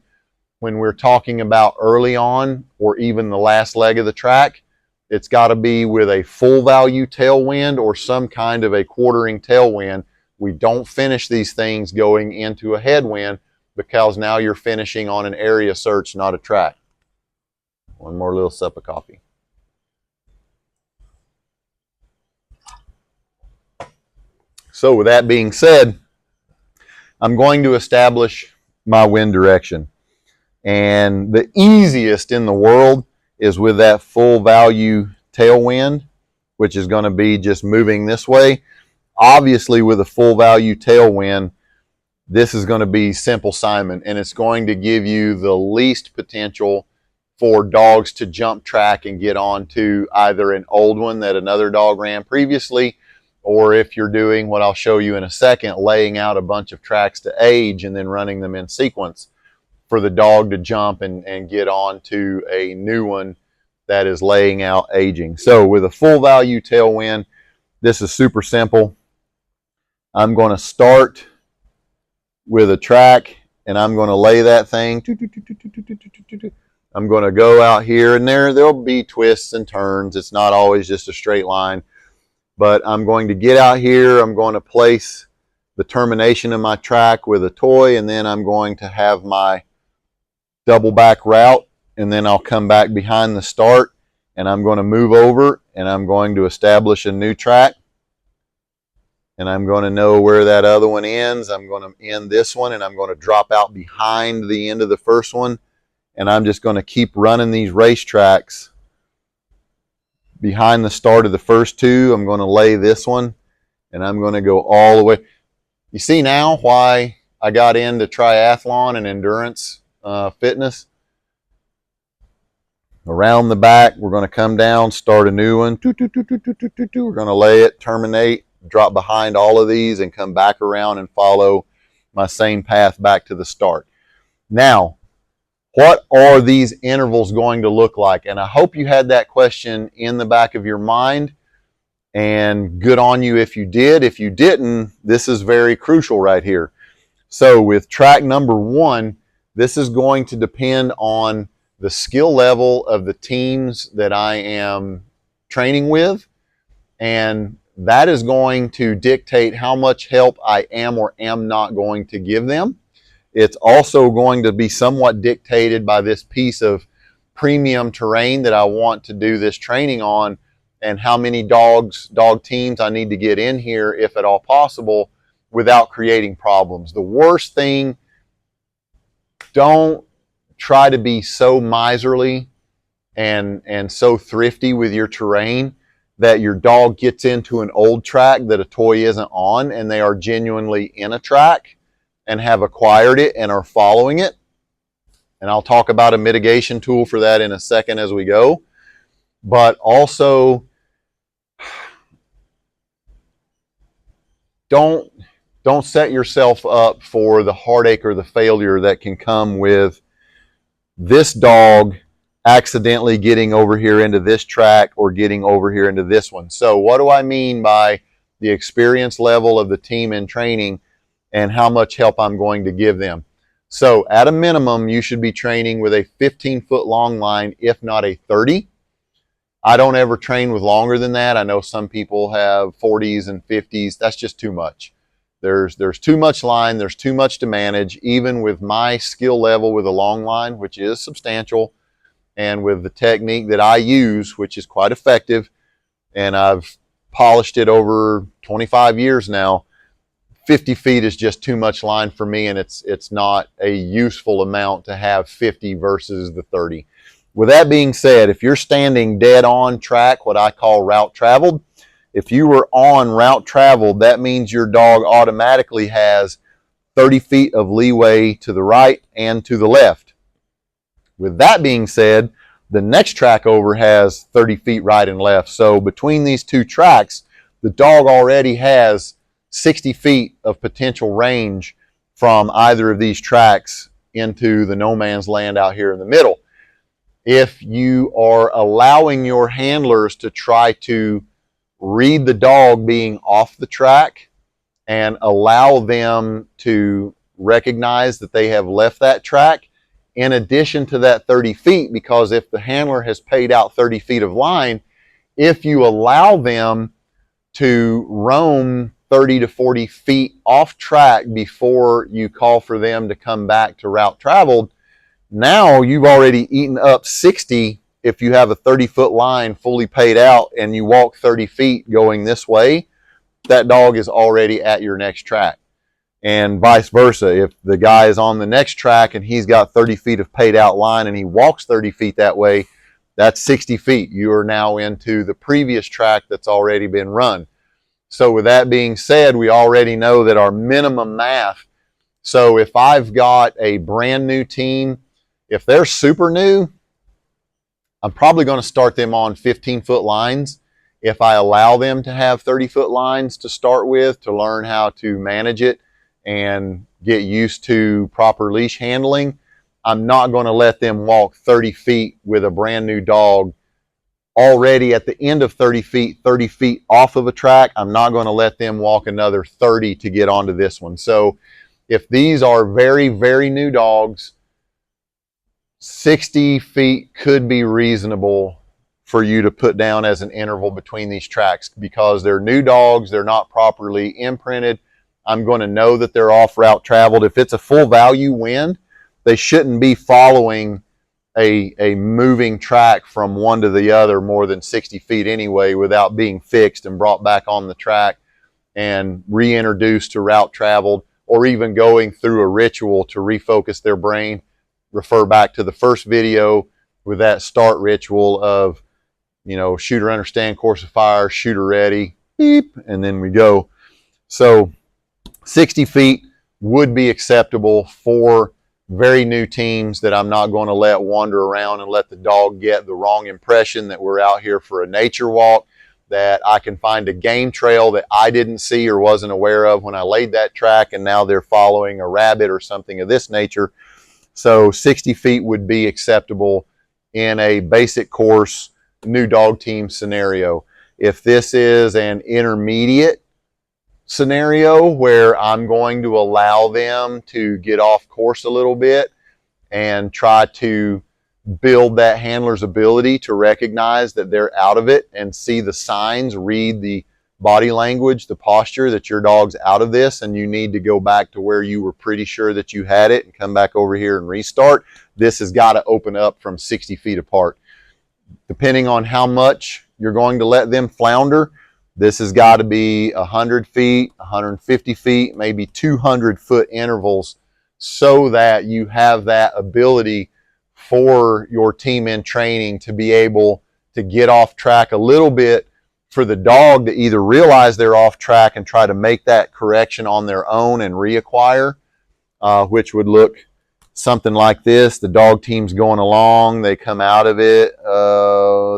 when we're talking about early on or even the last leg of the track, it's got to be with a full value tailwind or some kind of a quartering tailwind. We don't finish these things going into a headwind, because now you're finishing on an area search, not a track. One more little sip of coffee. So with that being said, I'm going to establish my wind direction. And the easiest in the world is with that full value tailwind, which is going to be just moving this way. Obviously, with a full value tailwind, this is going to be Simple Simon, and it's going to give you the least potential for dogs to jump track and get onto either an old one that another dog ran previously, or if you're doing what I'll show you in a second, laying out a bunch of tracks to age and then running them in sequence, for the dog to jump and get onto a new one that is laying out aging. So with a full value tailwind, this is super simple. I'm going to start with a track, and I'm going to lay that thing. I'm going to go out here, and there'll be twists and turns. It's not always just a straight line. But I'm going to get out here. I'm going to place the termination of my track with a toy, and then I'm going to have my double back route, and then I'll come back behind the start, and I'm going to move over, and I'm going to establish a new track. And I'm going to know where that other one ends. I'm going to end this one, and I'm going to drop out behind the end of the first one. And I'm just going to keep running these racetracks behind the start of the first two. I'm going to lay this one, and I'm going to go all the way. You see now why I got into triathlon and endurance fitness? Around the back, we're going to come down, start a new one. We're going to lay it, terminate, drop behind all of these, and come back around and follow my same path back to the start. Now, what are these intervals going to look like? And I hope you had that question in the back of your mind, and good on you if you did. If you didn't, this is very crucial right here. So with track number 1, this is going to depend on the skill level of the teams that I am training with, and that is going to dictate how much help I am or am not going to give them. It's also going to be somewhat dictated by this piece of premium terrain that I want to do this training on, and how many dog teams I need to get in here, if at all possible, without creating problems. The worst thing, don't try to be so miserly and so thrifty with your terrain that your dog gets into an old track that a toy isn't on, and they are genuinely in a track and have acquired it and are following it. And I'll talk about a mitigation tool for that in a second as we go. But also, don't set yourself up for the heartache or the failure that can come with this dog accidentally getting over here into this track or getting over here into this one. So what do I mean by the experience level of the team in training and how much help I'm going to give them? So at a minimum, you should be training with a 15-foot long line, if not a 30. I don't ever train with longer than that. I know some people have 40s and 50s. That's just too much. There's too much line. There's too much to manage, even with my skill level with a long line, which is substantial, and with the technique that I use, which is quite effective, and I've polished it over 25 years now. 50 feet is just too much line for me, and it's not a useful amount to have 50 versus the 30. With that being said, if you're standing dead on track, what I call route traveled, if you were on route traveled, that means your dog automatically has 30 feet of leeway to the right and to the left. With that being said, The next track over has 30 feet right and left. So between these two tracks, the dog already has 60 feet of potential range from either of these tracks into the no man's land out here in the middle. If you are allowing your handlers to try to read the dog being off the track and allow them to recognize that they have left that track, in addition to that 30 feet, because if the handler has paid out 30 feet of line, if you allow them to roam 30 to 40 feet off track before you call for them to come back to route traveled, now you've already eaten up 60. If you have a 30-foot line fully paid out and you walk 30 feet going this way, that dog is already at your next track. And vice versa. If the guy is on the next track and he's got 30 feet of paid out line and he walks 30 feet that way, that's 60 feet. You are now into the previous track that's already been run. So with that being said, we already know that our minimum math. So if I've got a brand new team, if they're super new, I'm probably going to start them on 15-foot lines. If I allow them to have 30-foot lines to start with, to learn how to manage it and get used to proper leash handling, I'm not going to let them walk 30 feet with a brand new dog already at the end of 30 feet off of a track. I'm not going to let them walk another 30 to get onto this one. So if these are very, very new dogs, 60 feet could be reasonable for you to put down as an interval between these tracks, because they're new dogs, they're not properly imprinted. I'm going to know that they're off route traveled. If it's a full value wind, they shouldn't be following a moving track from one to the other more than 60 feet anyway without being fixed and brought back on the track and reintroduced to route traveled, or even going through a ritual to refocus their brain. Refer back to the first video with that start ritual of, you know, shooter understand course of fire, shooter ready, beep, and then we go. So 60 feet would be acceptable for very new teams that I'm not going to let wander around and let the dog get the wrong impression that we're out here for a nature walk, that I can find a game trail that I didn't see or wasn't aware of when I laid that track, and now they're following a rabbit or something of this nature. So 60 feet would be acceptable in a basic course new dog team scenario. If this is an intermediate scenario where I'm going to allow them to get off course a little bit and try to build that handler's ability to recognize that they're out of it and see the signs, read the body language, the posture that your dog's out of this and you need to go back to where you were pretty sure that you had it and come back over here and restart, this has got to open up from 60 feet apart. Depending on how much you're going to let them flounder, this has got to be 100 feet, 150 feet, maybe 200-foot intervals, so that you have that ability for your team in training to be able to get off track a little bit, for the dog to either realize they're off track and try to make that correction on their own and reacquire, which would look something like this. The dog team's going along, they come out of it,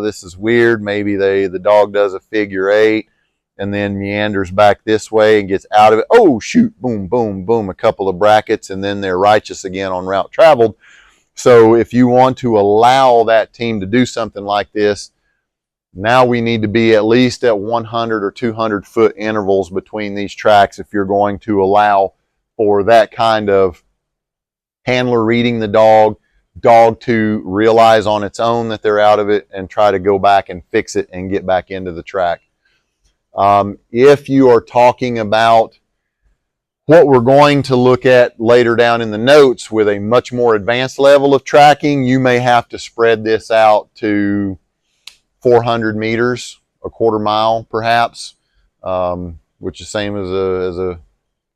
this is weird, maybe the dog does a figure 8 and then meanders back this way and gets out of it. Oh shoot, boom, boom, boom, a couple of brackets, and then they're righteous again on route traveled. So if you want to allow that team to do something like this, now we need to be at least at 100 or 200-foot intervals between these tracks if you're going to allow for that kind of handler reading the dog to realize on its own that they're out of it and try to go back and fix it and get back into the track. If you are talking about what we're going to look at later down in the notes with a much more advanced level of tracking, you may have to spread this out to 400 meters, a quarter mile perhaps, which is same as a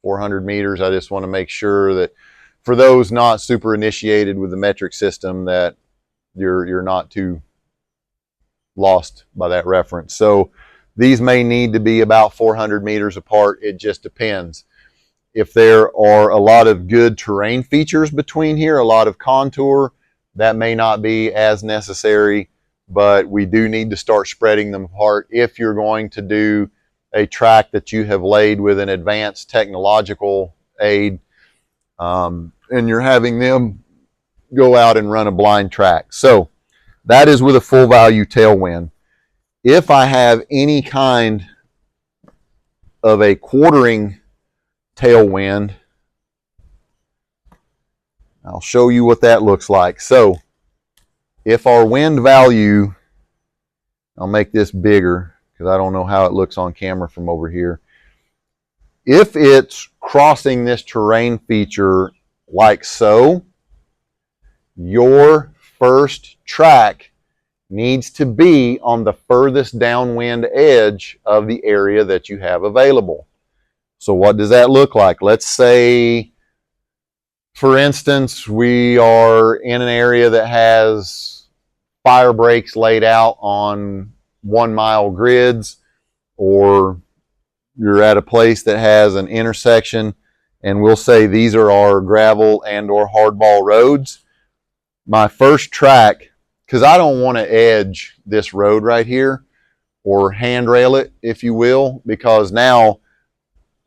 400 meters. I just want to make sure that for those not super initiated with the metric system, that you're not too lost by that reference. So these may need to be about 400 meters apart. It just depends. If there are a lot of good terrain features between here, a lot of contour, that may not be as necessary, but we do need to start spreading them apart if you're going to do a track that you have laid with an advanced technological aid, and you're having them go out and run a blind track. So that is with a full value tailwind. If I have any kind of a quartering tailwind, I'll show you what that looks like. So if our wind value, I'll make this bigger because I don't know how it looks on camera from over here. If it's crossing this terrain feature like so, your first track needs to be on the furthest downwind edge of the area that you have available. So what does that look like? Let's say, for instance, we are in an area that has fire breaks laid out on 1 mile grids, or you're at a place that has an intersection, and we'll say these are our gravel and or hardball roads. My first track, because I don't want to edge this road right here or handrail it, if you will, because now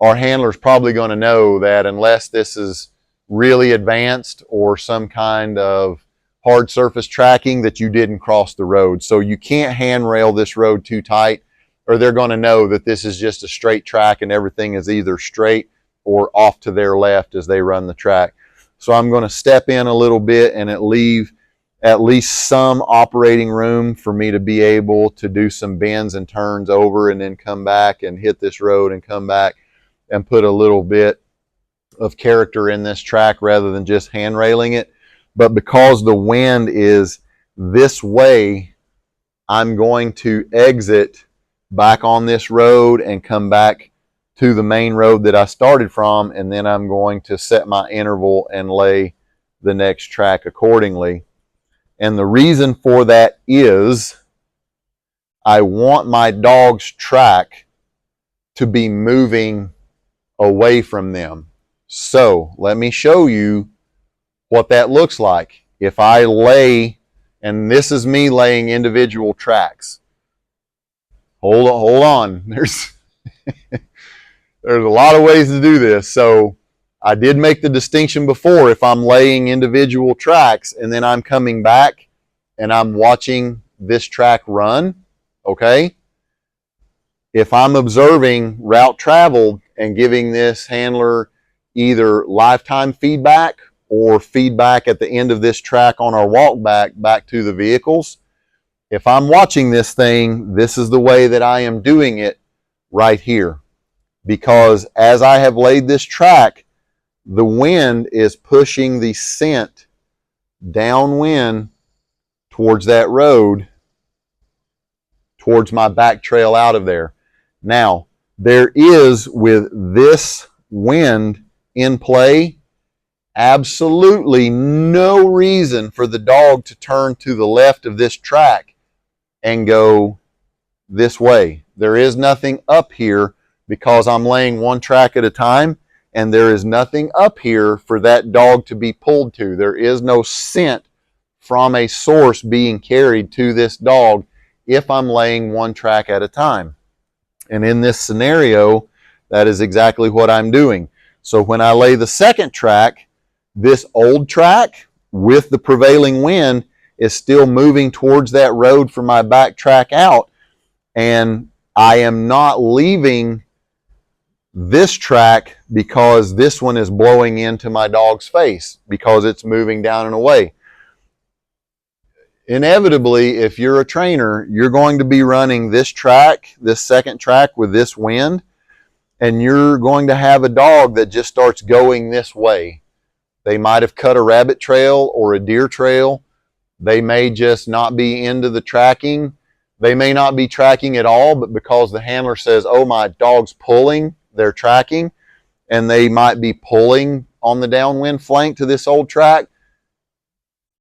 our handler's probably going to know that unless this is really advanced or some kind of hard surface tracking, that you didn't cross the road. So you can't handrail this road too tight, or they're going to know that this is just a straight track and everything is either straight or off to their left as they run the track. So I'm going to step in a little bit and leave at least some operating room for me to be able to do some bends and turns over and then come back and hit this road and come back and put a little bit of character in this track rather than just hand railing it. But because the wind is this way, I'm going to exit back on this road and come back to the main road that I started from, and then I'm going to set my interval and lay the next track accordingly. And the reason for that is I want my dog's track to be moving away from them. So let me show you what that looks like. If I lay, and this is me laying individual tracks. Hold on. There's a lot of ways to do this. So I did make the distinction before. If I'm laying individual tracks and then I'm coming back and I'm watching this track run, okay? If I'm observing route traveled and giving this handler either lifetime feedback or feedback at the end of this track on our walk back to the vehicles, if I'm watching this thing, this is the way that I am doing it right here. Because as I have laid this track, the wind is pushing the scent downwind towards that road, towards my back trail out of there. Now, there is, with this wind in play, absolutely no reason for the dog to turn to the left of this track and go this way. There is nothing up here because I'm laying one track at a time, and there is nothing up here for that dog to be pulled to. There is no scent from a source being carried to this dog if I'm laying one track at a time. And in this scenario, that is exactly what I'm doing. So when I lay the second track, this old track with the prevailing wind is still moving towards that road for my back track out, and I am not leaving this track because this one is blowing into my dog's face because it's moving down and away. Inevitably, if you're a trainer, you're going to be running this track, this second track with this wind, and you're going to have a dog that just starts going this way. They might have cut a rabbit trail or a deer trail. They may just not be into the tracking. They may not be tracking at all, but because the handler says, oh, my dog's pulling, they're tracking, and they might be pulling on the downwind flank to this old track.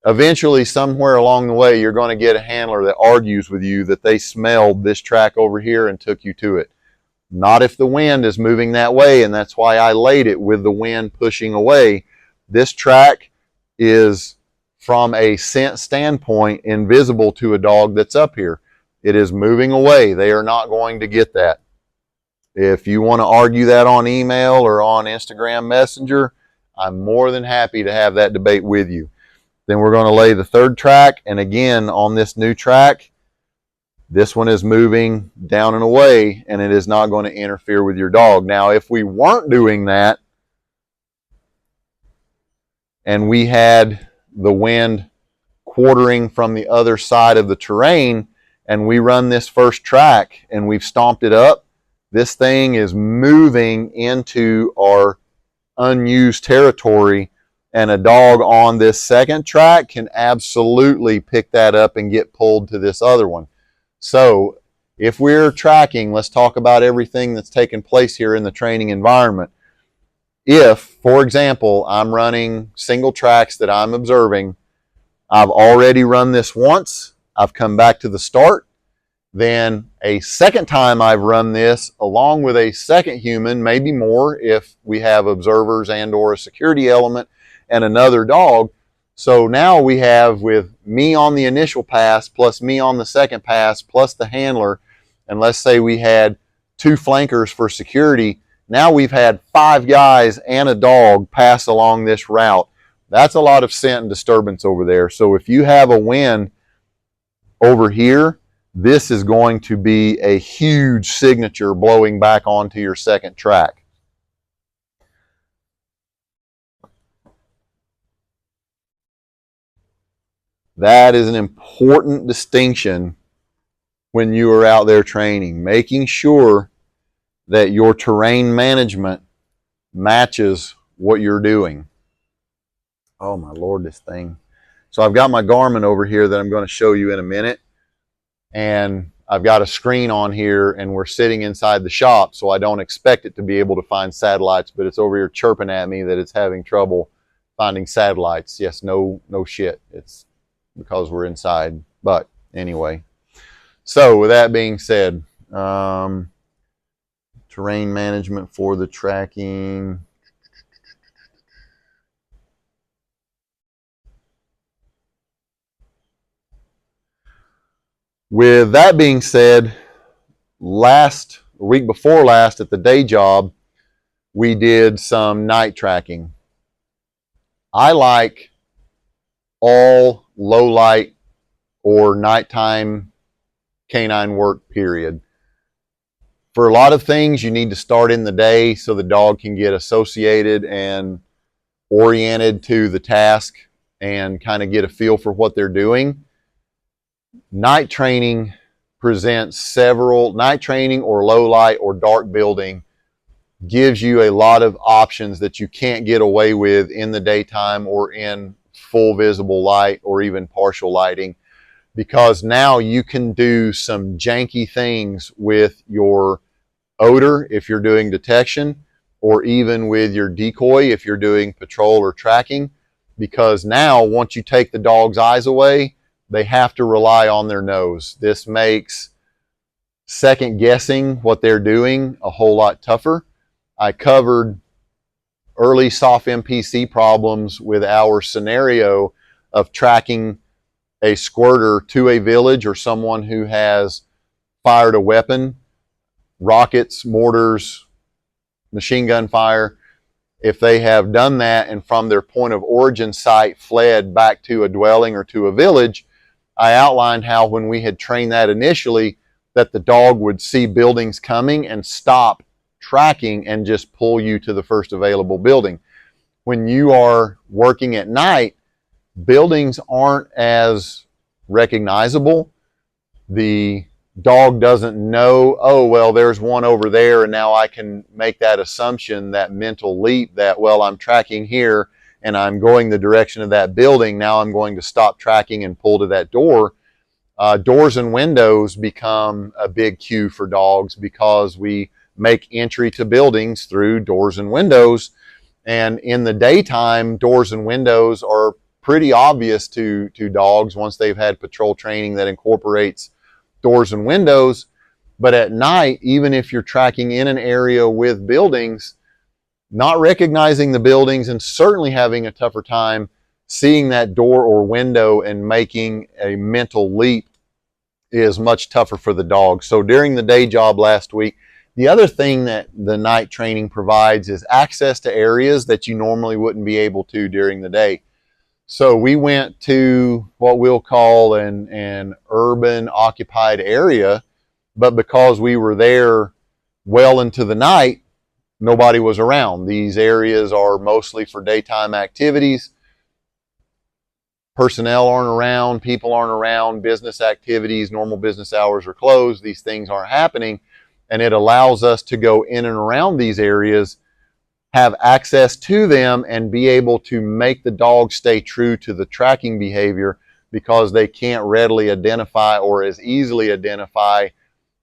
Eventually, somewhere along the way, you're going to get a handler that argues with you that they smelled this track over here and took you to it. Not if the wind is moving that way, and that's why I laid it with the wind pushing away. This track is from a scent standpoint invisible to a dog that's up here. It is moving away. They are not going to get that. If you want to argue that on email or on Instagram Messenger, I'm more than happy to have that debate with you. Then we're going to lay the third track, and again on this new track, this one is moving down and away, and it is not going to interfere with your dog. Now, if we weren't doing that, and we had the wind quartering from the other side of the terrain, and we run this first track, and we've stomped it up, this thing is moving into our unused territory, and a dog on this second track can absolutely pick that up and get pulled to this other one. So if we're tracking, let's talk about everything that's taken place here in the training environment. If, for example, I'm running single tracks that I'm observing, I've already run this once, I've come back to the start, then a second time I've run this along with a second human, maybe more if we have observers and or a security element and another dog. So now we have, with me on the initial pass plus me on the second pass plus the handler, and let's say we had 2 flankers for security, now we've had 5 guys and a dog pass along this route. That's a lot of scent and disturbance over there. So if you have a wind over here, this is going to be a huge signature blowing back onto your second track. That is an important distinction when you are out there training, making sure that your terrain management matches what you're doing. Oh my Lord, this thing. So I've got my Garmin over here that I'm going to show you in a minute, and I've got a screen on here, and we're sitting inside the shop, so I don't expect it to be able to find satellites, but it's over here chirping at me that it's having trouble finding satellites. Yes, no shit. It's because we're inside. But anyway, so with that being said, terrain management for the tracking. With that being said, week before last at the day job, we did some night tracking. I like all low light or nighttime canine work, period. For a lot of things, you need to start in the day so the dog can get associated and oriented to the task and kind of get a feel for what they're doing. Night training presents several, night training or low light or dark building gives you a lot of options that you can't get away with in the daytime or in full visible light or even partial lighting, because now you can do some janky things with your odor if you're doing detection, or even with your decoy if you're doing patrol or tracking, because now once you take the dog's eyes away, they have to rely on their nose. This makes second guessing what they're doing a whole lot tougher. I covered early soft MPC problems with our scenario of tracking a squirter to a village or someone who has fired a weapon, rockets, mortars, machine gun fire. If they have done that and from their point of origin site fled back to a dwelling or to a village, I outlined how when we had trained that initially, that the dog would see buildings coming and stop tracking and just pull you to the first available building. When you are working at night, buildings aren't as recognizable. The dog doesn't know, oh, well, there's one over there, and now I can make that assumption, that mental leap that, well, I'm tracking here and I'm going the direction of that building. Now I'm going to stop tracking and pull to that door. Doors and windows become a big cue for dogs because we make entry to buildings through doors and windows. And in the daytime, doors and windows are pretty obvious to dogs once they've had patrol training that incorporates doors and windows. But at night, even if you're tracking in an area with buildings, not recognizing the buildings and certainly having a tougher time seeing that door or window and making a mental leap is much tougher for the dog. So during the day job last week, the other thing that the night training provides is access to areas that you normally wouldn't be able to during the day. So we went to what we'll call an urban occupied area, but because we were there well into the night, nobody was around. These areas are mostly for daytime activities. Personnel aren't around, people aren't around, business activities, normal business hours are closed, these things aren't happening, and it allows us to go in and around these areas, have access to them, and be able to make the dog stay true to the tracking behavior because they can't readily identify or as easily identify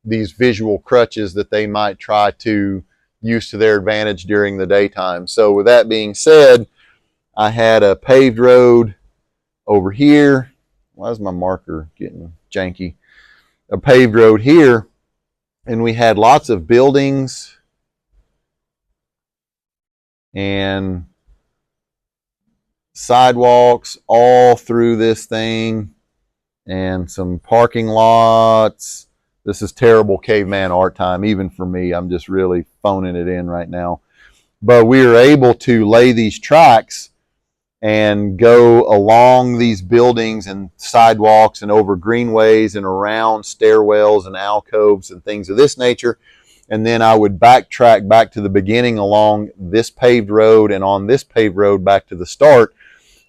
these visual crutches that they might try to use to their advantage during the daytime. So with that being said, I had a paved road over here. Why is my marker getting janky? A paved road here, and we had lots of buildings and sidewalks all through this thing, and some parking lots. This is terrible caveman art time, even for me. I'm just really phoning it in right now. But we were able to lay these tracks and go along these buildings and sidewalks and over greenways and around stairwells and alcoves and things of this nature. And then I would backtrack back to the beginning along this paved road and on this paved road back to the start.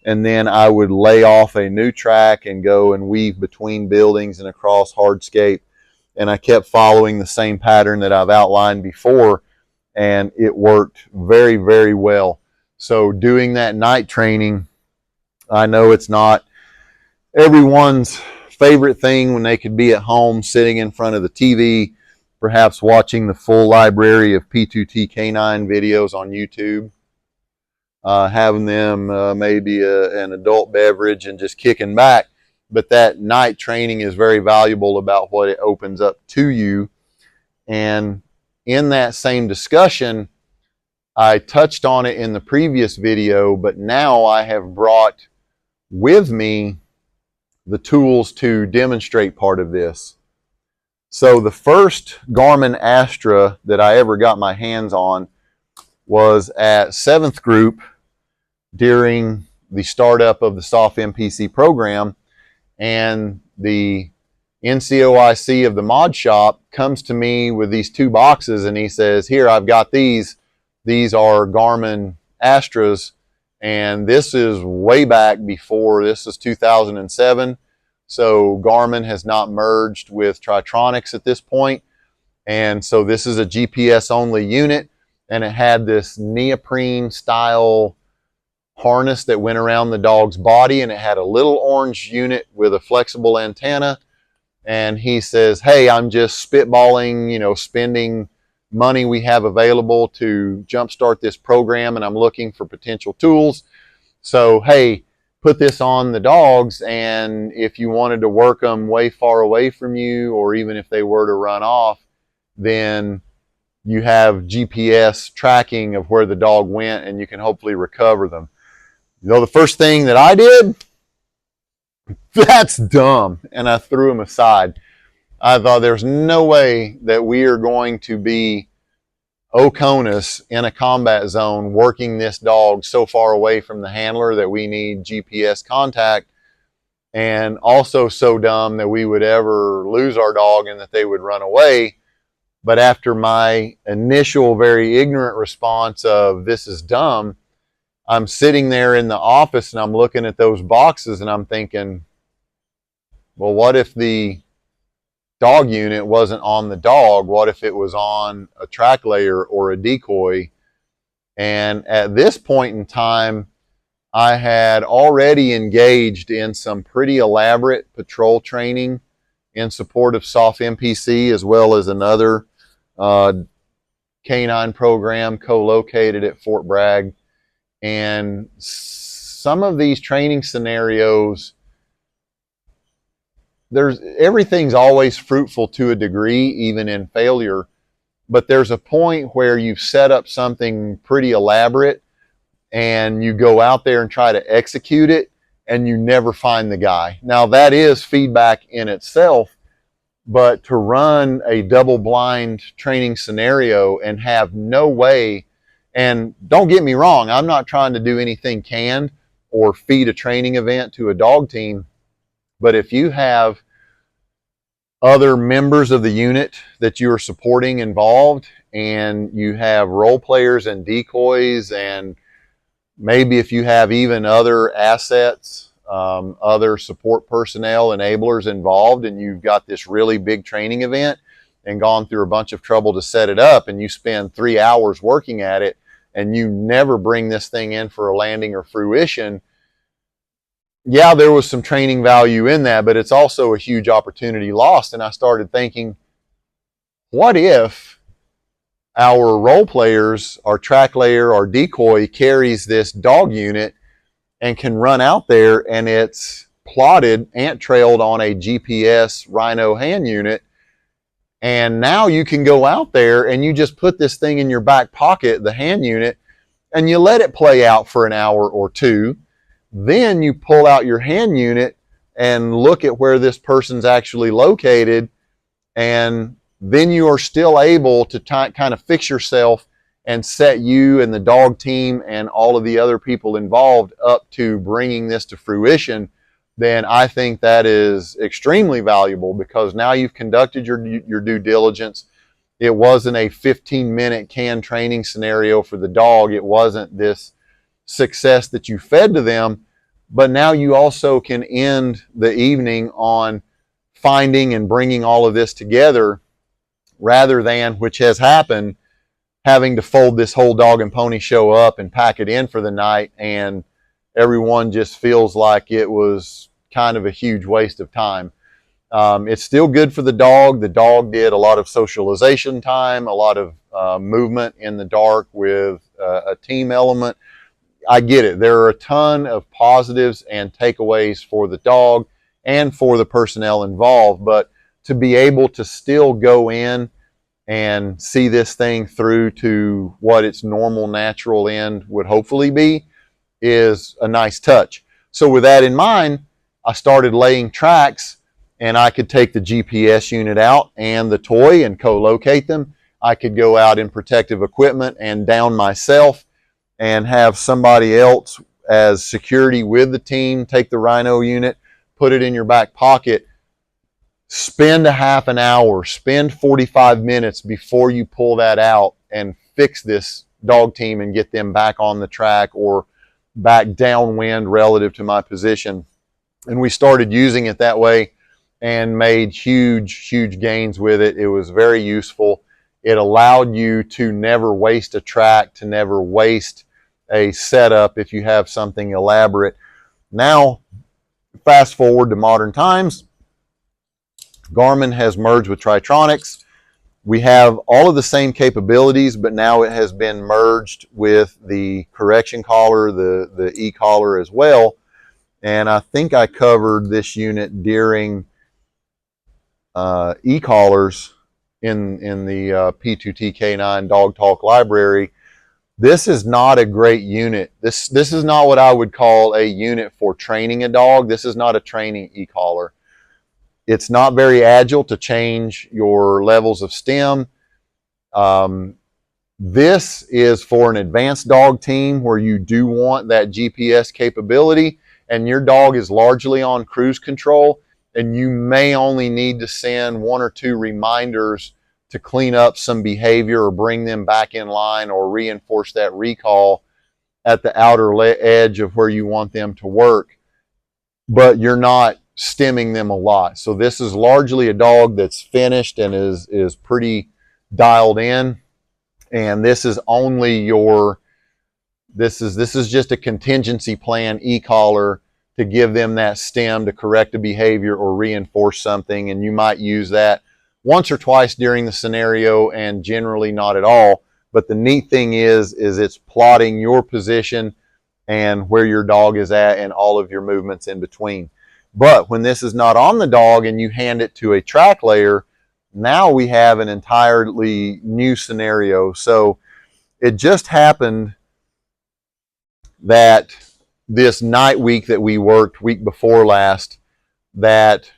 And then I would lay off a new track and go and weave between buildings and across hardscape. And I kept following the same pattern that I've outlined before, and it worked very, very well. So doing that night training, I know it's not everyone's favorite thing when they could be at home sitting in front of the TV, perhaps watching the full library of P2T Canine videos on YouTube, having them maybe an adult beverage and just kicking back. But that night training is very valuable about what it opens up to you. And in that same discussion, I touched on it in the previous video, but now I have brought with me the tools to demonstrate part of this. So the first Garmin Astra that I ever got my hands on was at 7th Group during the startup of the SOF MPC program, and the NCOIC of the mod shop comes to me with these 2 boxes, and he says, "Here, I've got these. These are Garmin Astras," and this is way back before. This is 2007. So Garmin has not merged with Tritronics at this point. And so this is a GPS only unit, and it had this neoprene style harness that went around the dog's body, and it had a little orange unit with a flexible antenna. And he says, "Hey, I'm just spitballing, spending money we have available to jumpstart this program, and I'm looking for potential tools. So, hey, put this on the dogs, and if you wanted to work them way far away from you, or even if they were to run off, then you have GPS tracking of where the dog went, and you can hopefully recover them." The first thing that I did, that's dumb, and I threw them aside. I thought there's no way that we are going to be Oconus in a combat zone working this dog so far away from the handler that we need GPS contact, and also so dumb that we would ever lose our dog and that they would run away. But after my initial very ignorant response of "this is dumb," I'm sitting there in the office and I'm looking at those boxes and I'm thinking, well, what if the dog unit wasn't on the dog? What if it was on a track layer or a decoy? And at this point in time, I had already engaged in some pretty elaborate patrol training in support of SOF MPC, as well as another canine program co-located at Fort Bragg. And some of these training scenarios, everything's always fruitful to a degree, even in failure. But there's a point where you've set up something pretty elaborate, and you go out there and try to execute it, and you never find the guy. Now, that is feedback in itself, but to run a double-blind training scenario and have no way, and don't get me wrong, I'm not trying to do anything canned or feed a training event to a dog team, but if you have other members of the unit that you are supporting involved, and you have role players and decoys, and maybe if you have even other assets, other support personnel, enablers involved, and you've got this really big training event and gone through a bunch of trouble to set it up, and you spend 3 hours working at it, and you never bring this thing in for a landing or fruition, yeah, there was some training value in that, but it's also a huge opportunity lost. And I started thinking, what if our role players, our track layer, our decoy carries this dog unit and can run out there, and it's plotted, ant trailed on a GPS Rhino hand unit. And now you can go out there and you just put this thing in your back pocket, the hand unit, and you let it play out for an hour or two. Then you pull out your hand unit and look at where this person's actually located, and then you are still able to kind of fix yourself and set you and the dog team and all of the other people involved up to bringing this to fruition. Then I think that is extremely valuable, because now you've conducted your due diligence. It wasn't a 15-minute canned training scenario for the dog. It wasn't this success that you fed to them, but now you also can end the evening on finding and bringing all of this together, rather than, which has happened, having to fold this whole dog and pony show up and pack it in for the night, and everyone just feels like it was kind of a huge waste of time. It's still good for the dog. The dog did a lot of socialization time, a lot of movement in the dark with a team element. I get it. There are a ton of positives and takeaways for the dog and for the personnel involved, but to be able to still go in and see this thing through to what its normal, natural end would hopefully be is a nice touch. So with that in mind, I started laying tracks, and I could take the GPS unit out and the toy and co-locate them. I could go out in protective equipment and down myself and have somebody else as security with the team take the Rhino unit, put it in your back pocket, spend a half an hour, spend 45 minutes before you pull that out and fix this dog team and get them back on the track or back downwind relative to my position. And we started using it that way and made huge gains with it. It was very useful. It allowed you to never waste a track, to never waste a setup if you have something elaborate. Now, fast forward to modern times, Garmin has merged with Tritronics. We have all of the same capabilities, but now it has been merged with the correction collar, the e-collar as well. And I think I covered this unit during e-collars in the P2TK9 Dog Talk library. This is not a great unit. This is not what I would call a unit for training a dog. This is not a training e-collar. It's not very agile to change your levels of stem. This is for an advanced dog team where you do want that GPS capability, and your dog is largely on cruise control, and you may only need to send 1 or 2 reminders to clean up some behavior or bring them back in line or reinforce that recall at the outer edge of where you want them to work. But you're not stemming them a lot. So this is largely a dog that's finished and is pretty dialed in. And this is only your, this is just a contingency plan e-collar to give them that stem to correct a behavior or reinforce something. And you might use that once or twice during the scenario, and generally not at all. But the neat thing is it's plotting your position and where your dog is at and all of your movements in between. But when this is not on the dog and you hand it to a track layer, now we have an entirely new scenario. So it just happened that this night week that we worked, week before last, that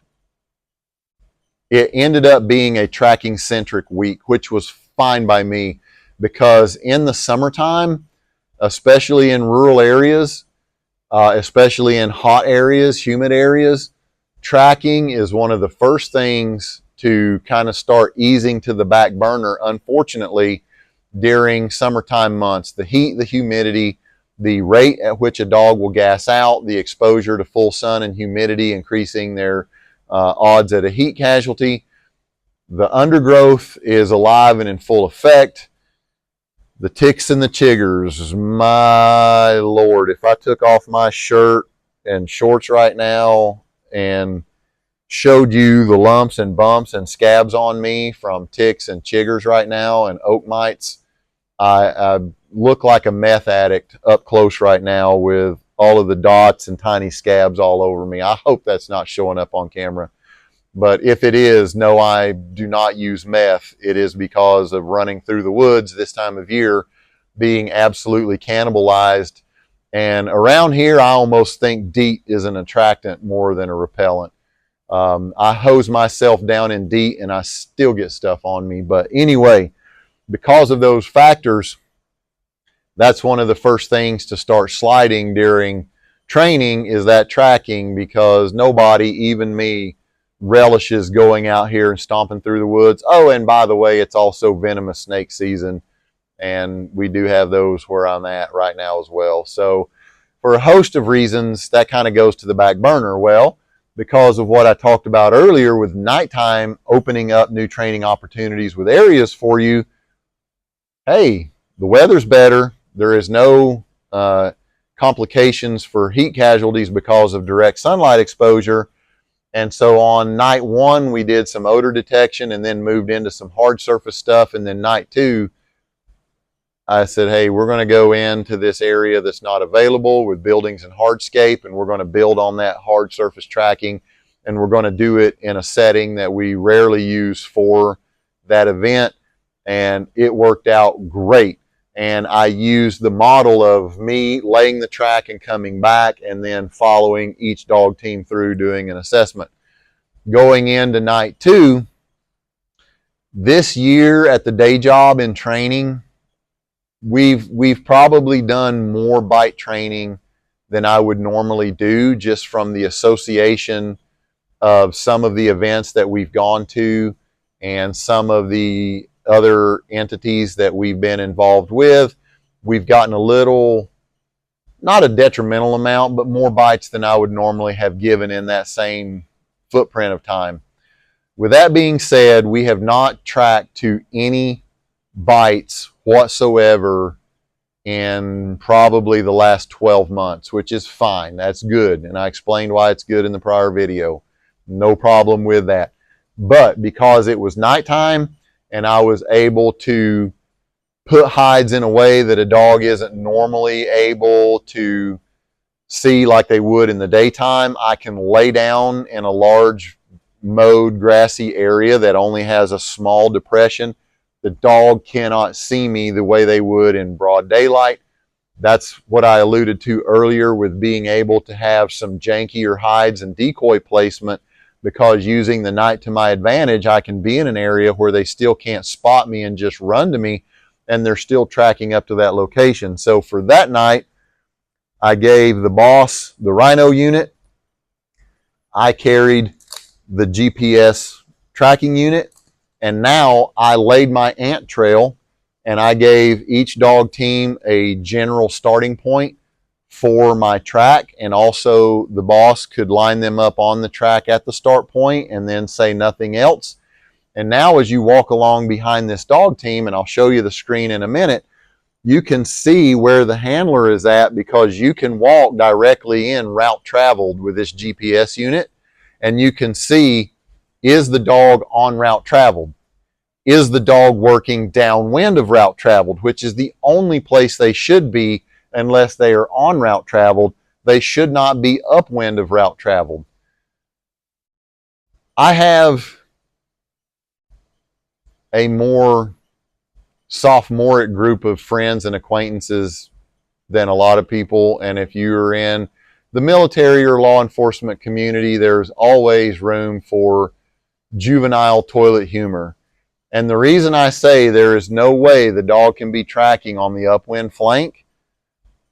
it ended up being a tracking centric week, which was fine by me, because in the summertime, especially in rural areas, especially in hot areas, humid areas, tracking is one of the first things to kind of start easing to the back burner. Unfortunately, during summertime months, the heat, the humidity, the rate at which a dog will gas out, the exposure to full sun and humidity, increasing their odds at a heat casualty. The undergrowth is alive and in full effect. The ticks and the chiggers, my Lord, if I took off my shirt and shorts right now and showed you the lumps and bumps and scabs on me from ticks and chiggers right now and oak mites, I look like a meth addict up close right now with all of the dots and tiny scabs all over me. I hope that's not showing up on camera. But if it is, no, I do not use meth. It is because of running through the woods this time of year, being absolutely cannibalized. And around here, I almost think DEET is an attractant more than a repellent. I hose myself down in DEET and I still get stuff on me. But anyway, because of those factors, that's one of the first things to start sliding during training, is that tracking, because nobody, even me, relishes going out here and stomping through the woods. Oh, and by the way, it's also venomous snake season, and we do have those where I'm at right now as well. So for a host of reasons, that kind of goes to the back burner. Well, because of what I talked about earlier with nighttime opening up new training opportunities with areas for you, hey, the weather's better. There is no complications for heat casualties because of direct sunlight exposure. And so on night one, we did some odor detection and then moved into some hard surface stuff. And then night two, I said, hey, we're going to go into this area that's not available with buildings and hardscape, and we're going to build on that hard surface tracking. And we're going to do it in a setting that we rarely use for that event. And it worked out great. And I used the model of me laying the track and coming back and then following each dog team through doing an assessment. Going into night two, this year at the day job in training, we've probably done more bite training than I would normally do, just from the association of some of the events that we've gone to and some of the other entities that we've been involved with. We've gotten a little, not a detrimental amount, but more bites than I would normally have given in that same footprint of time. With that being said, we have not tracked to any bites whatsoever in probably the last 12 months, which is fine. That's good. And I explained why it's good in the prior video. No problem with that. But because it was nighttime and I was able to put hides in a way that a dog isn't normally able to see like they would in the daytime, I can lay down in a large mowed grassy area that only has a small depression. The dog cannot see me the way they would in broad daylight. That's what I alluded to earlier with being able to have some jankier hides and decoy placement, because using the night to my advantage, I can be in an area where they still can't spot me and just run to me, and they're still tracking up to that location. So for that night, I gave the boss the Rhino unit. I carried the GPS tracking unit, and now I laid my ant trail, and I gave each dog team a general starting point for my track, and also the boss could line them up on the track at the start point and then say nothing else. And now as you walk along behind this dog team, and I'll show you the screen in a minute, you can see where the handler is at, because you can walk directly in route traveled with this GPS unit, and you can see, is the dog on route traveled? Is the dog working downwind of route traveled, which is the only place they should be unless they are on route traveled. They should not be upwind of route traveled. I have a more sophomoric group of friends and acquaintances than a lot of people. And if you're in the military or law enforcement community, there's always room for juvenile toilet humor. And the reason I say there is no way the dog can be tracking on the upwind flank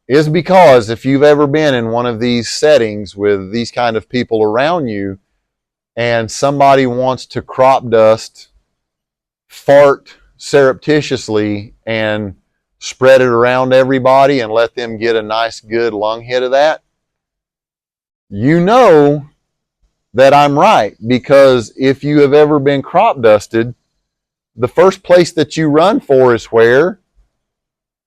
is because if you've ever been in one of these settings with these kind of people around you and somebody wants to crop dust, fart surreptitiously and spread it around everybody and let them get a nice good lung hit of that, you know that I'm right, because if you have ever been crop dusted, the first place that you run for is where?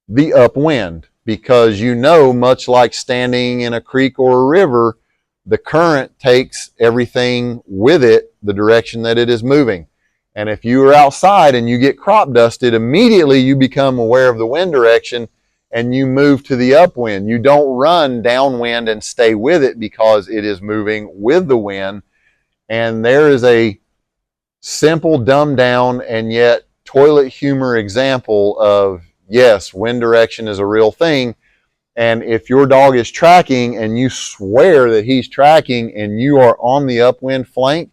The upwind, because you know, much like standing in a creek or a river, the current takes everything with it the direction that it is moving. And if you are outside and you get crop dusted, immediately you become aware of the wind direction and you move to the upwind. You don't run downwind and stay with it because it is moving with the wind. And there is a simple, dumbed down, and yet toilet humor example of, yes, wind direction is a real thing. And if your dog is tracking and you swear that he's tracking and you are on the upwind flank,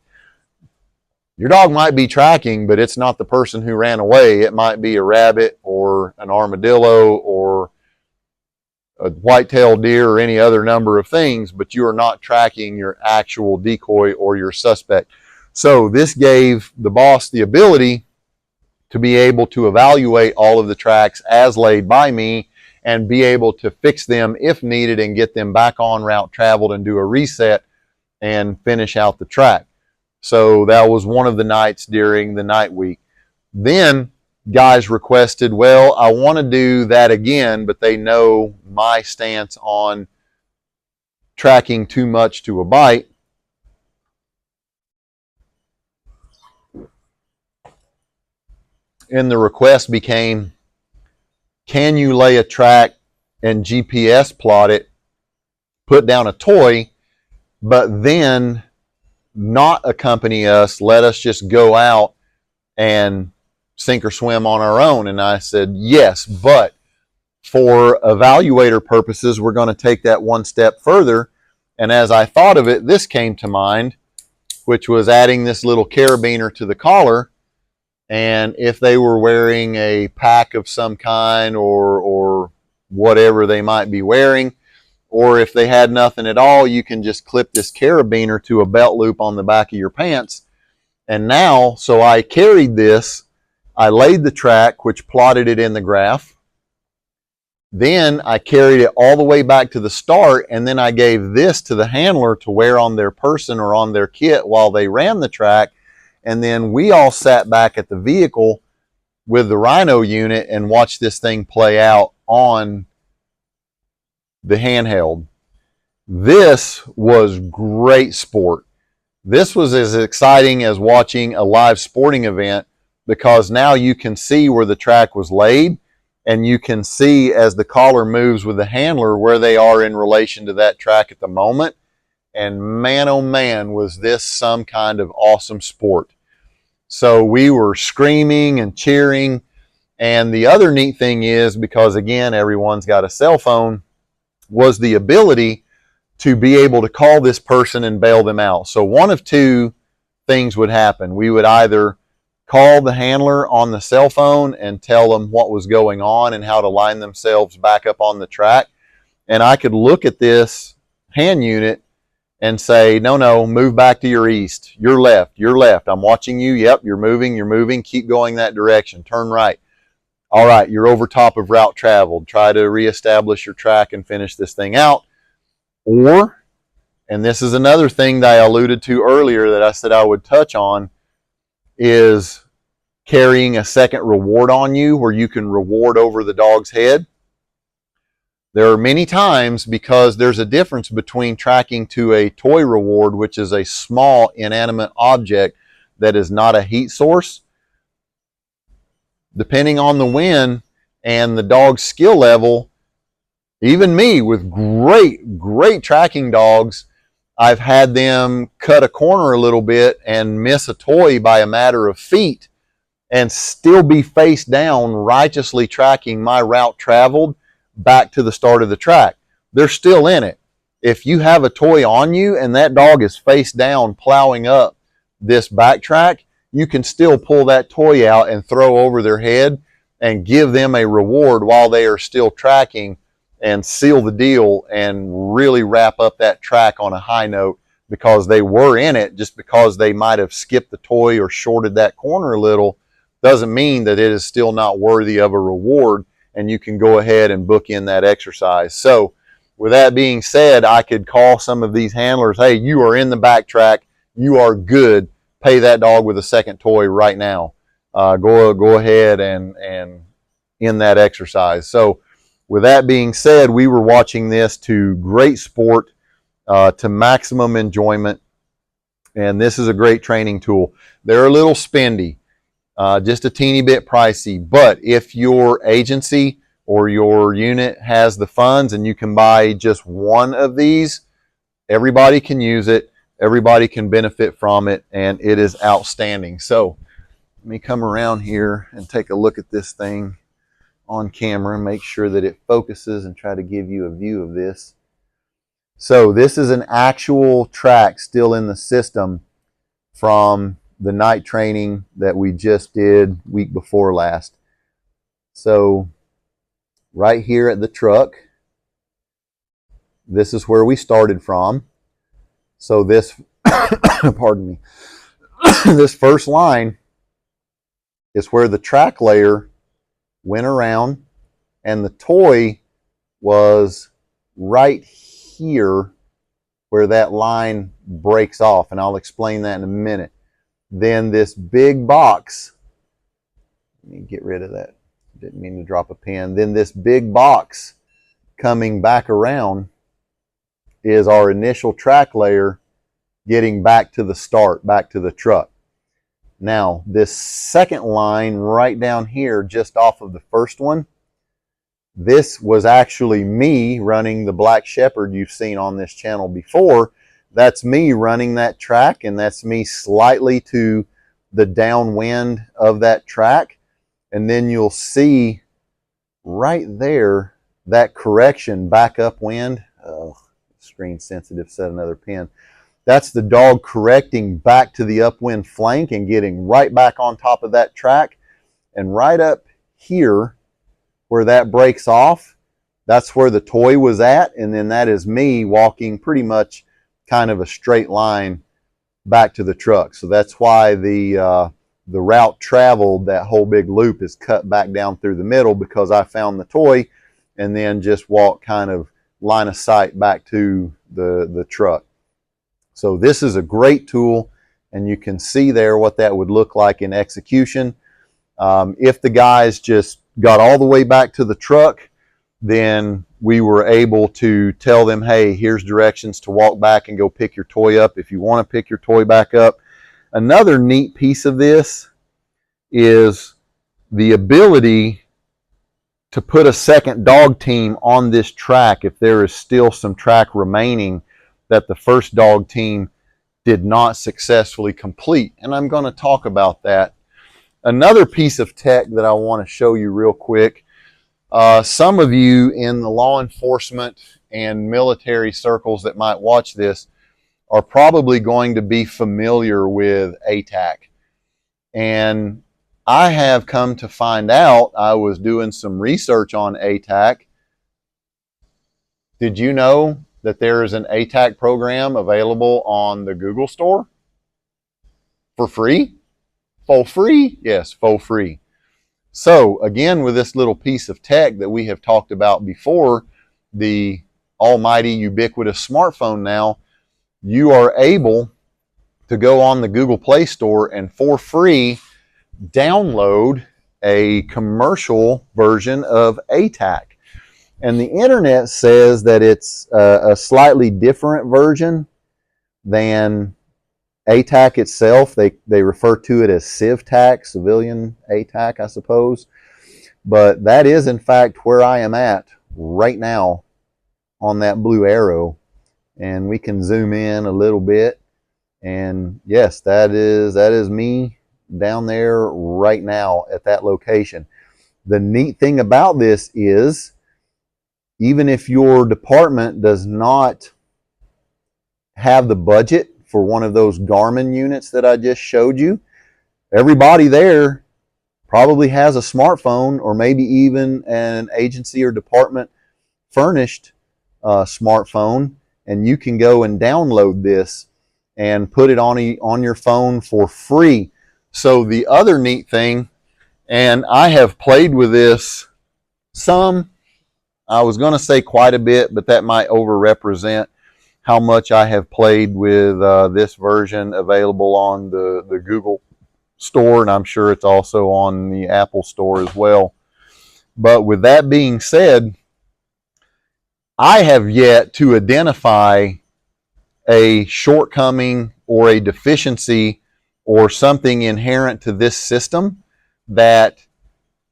your dog might be tracking, but it's not the person who ran away. It might be a rabbit or an armadillo or a white-tailed deer or any other number of things, but you are not tracking your actual decoy or your suspect. So this gave the boss the ability to be able to evaluate all of the tracks as laid by me and be able to fix them if needed and get them back on route traveled and do a reset and finish out the track. So that was one of the nights during the night week. Then guys requested, well, I want to do that again, but they know my stance on tracking too much to a bite. And the request became, can you lay a track and GPS plot it, put down a toy, but then not accompany us, let us just go out and sink or swim on our own? And I said, yes, but for evaluator purposes, we're going to take that one step further. And as I thought of it, this came to mind, which was adding this little carabiner to the collar. And if they were wearing a pack of some kind or whatever they might be wearing, or if they had nothing at all, you can just clip this carabiner to a belt loop on the back of your pants. And now, so I carried this, I laid the track, which plotted it in the graph. Then I carried it all the way back to the start, and then I gave this to the handler to wear on their person or on their kit while they ran the track. And then we all sat back at the vehicle with the Rhino unit and watched this thing play out on the handheld. This was great sport. This was as exciting as watching a live sporting event, because now you can see where the track was laid, and you can see as the collar moves with the handler where they are in relation to that track at the moment. And man, oh man, was this some kind of awesome sport. So we were screaming and cheering. And the other neat thing is, because again, everyone's got a cell phone, was the ability to be able to call this person and bail them out. So one of two things would happen. We would either call the handler on the cell phone and tell them what was going on and how to line themselves back up on the track. And I could look at this hand unit and say, no, move back to your east. You're left. I'm watching you. Yep, you're moving. Keep going that direction. Turn right. All right, you're over top of route traveled. Try to reestablish your track and finish this thing out. Or, and this is another thing that I alluded to earlier that I said I would touch on, is carrying a second reward on you where you can reward over the dog's head. There are many times, because there's a difference between tracking to a toy reward, which is a small inanimate object that is not a heat source. Depending on the wind and the dog's skill level, even me with great tracking dogs, I've had them cut a corner a little bit and miss a toy by a matter of feet and still be face down righteously tracking my route traveled back to the start of the track. They're still in it. If you have a toy on you and that dog is face down plowing up this backtrack, you can still pull that toy out and throw over their head and give them a reward while they are still tracking and seal the deal and really wrap up that track on a high note because they were in it. Just because they might have skipped the toy or shorted that corner a little doesn't mean that it is still not worthy of a reward, and you can go ahead and book in that exercise. So with that being said, I could call some of these handlers, hey, you are in the backtrack, you are good, pay that dog with a second toy right now. Go ahead and end that exercise. So with that being said, we were watching this to great sport, to maximum enjoyment, and this is a great training tool. They're a little spendy, just a teeny bit pricey, but if your agency or your unit has the funds and you can buy just one of these, everybody can use it, everybody can benefit from it, and it is outstanding. So let me come around here and take a look at this thing on camera and make sure that it focuses and try to give you a view of this. So this is an actual track still in the system from the night training that we just did week before last. So right here at the truck, this is where we started from. So this, pardon me, this first line is where the track layer went around, and the toy was right here where that line breaks off, and I'll explain that in a minute. Then this big box, let me get rid of that, didn't mean to drop a pen. Then this big box coming back around is our initial track layer getting back to the start, back to the truck. Now, this second line right down here, just off of the first one, this was actually me running the Black Shepherd you've seen on this channel before. That's me running that track, and that's me slightly to the downwind of that track. And then you'll see right there that correction back upwind. Oh, screen sensitive, set another pin. That's the dog correcting back to the upwind flank and getting right back on top of that track. And right up here where that breaks off, that's where the toy was at. And then that is me walking pretty much kind of a straight line back to the truck. So that's why the route traveled, that whole big loop, is cut back down through the middle, because I found the toy and then just walked kind of line of sight back to the truck. So this is a great tool, and you can see there what that would look like in execution. If the guys just got all the way back to the truck, then we were able to tell them, hey, here's directions to walk back and go pick your toy up if you want to pick your toy back up. Another neat piece of this is the ability to put a second dog team on this track if there is still some track remaining that the first dog team did not successfully complete. And I'm going to talk about that. Another piece of tech that I want to show you real quick. Some of you in the law enforcement and military circles that might watch this are probably going to be familiar with ATAC. And I have come to find out, I was doing some research on ATAC. Did you know that there is an ATAC program available on the Google store for free? For free? Yes, for free. So again, with this little piece of tech that we have talked about before, the almighty ubiquitous smartphone now, you are able to go on the Google Play Store and for free download a commercial version of ATAC. And the internet says that it's a slightly different version than ATAC itself. They refer to it as CivTac, civilian ATAC, I suppose. But that is, in fact, where I am at right now on that blue arrow. And we can zoom in a little bit. And yes, that is me down there right now at that location. The neat thing about this is even if your department does not have the budget for one of those Garmin units that I just showed you, everybody there probably has a smartphone, or maybe even an agency or department furnished smartphone, and you can go and download this and put it on your phone for free. So the other neat thing, and I have played with this some, I was going to say quite a bit, but that might overrepresent how much I have played with this version available on the Google Store, and I'm sure it's also on the Apple Store as well. But with that being said, I have yet to identify a shortcoming or a deficiency or something inherent to this system that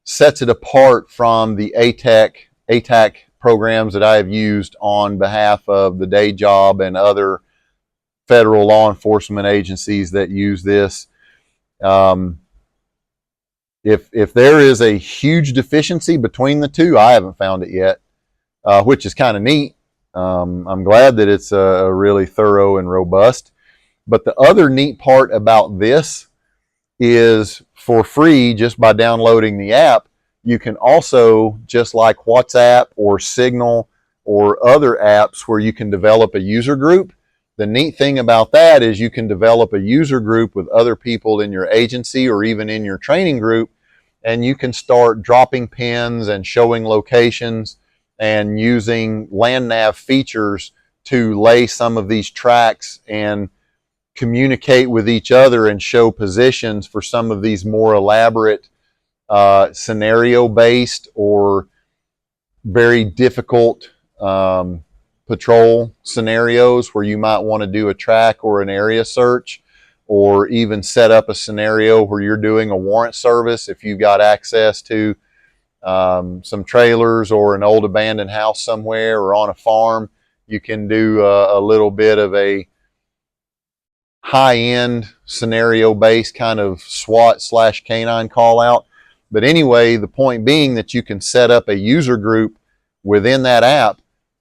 sets it apart from the ATAC programs that I have used on behalf of the day job and other federal law enforcement agencies that use this. If there is a huge deficiency between the two, I haven't found it yet, which is kind of neat. I'm glad that it's really thorough and robust. But the other neat part about this is, for free, just by downloading the app, you can also, just like WhatsApp or Signal or other apps where you can develop a user group, the neat thing about that is you can develop a user group with other people in your agency or even in your training group, and you can start dropping pins and showing locations and using LandNav features to lay some of these tracks and communicate with each other and show positions for some of these more elaborate scenario-based or very difficult patrol scenarios where you might want to do a track or an area search, or even set up a scenario where you're doing a warrant service. If you've got access to some trailers or an old abandoned house somewhere or on a farm, you can do a little bit of a high-end scenario-based kind of SWAT/canine call out. But anyway, the point being that you can set up a user group within that app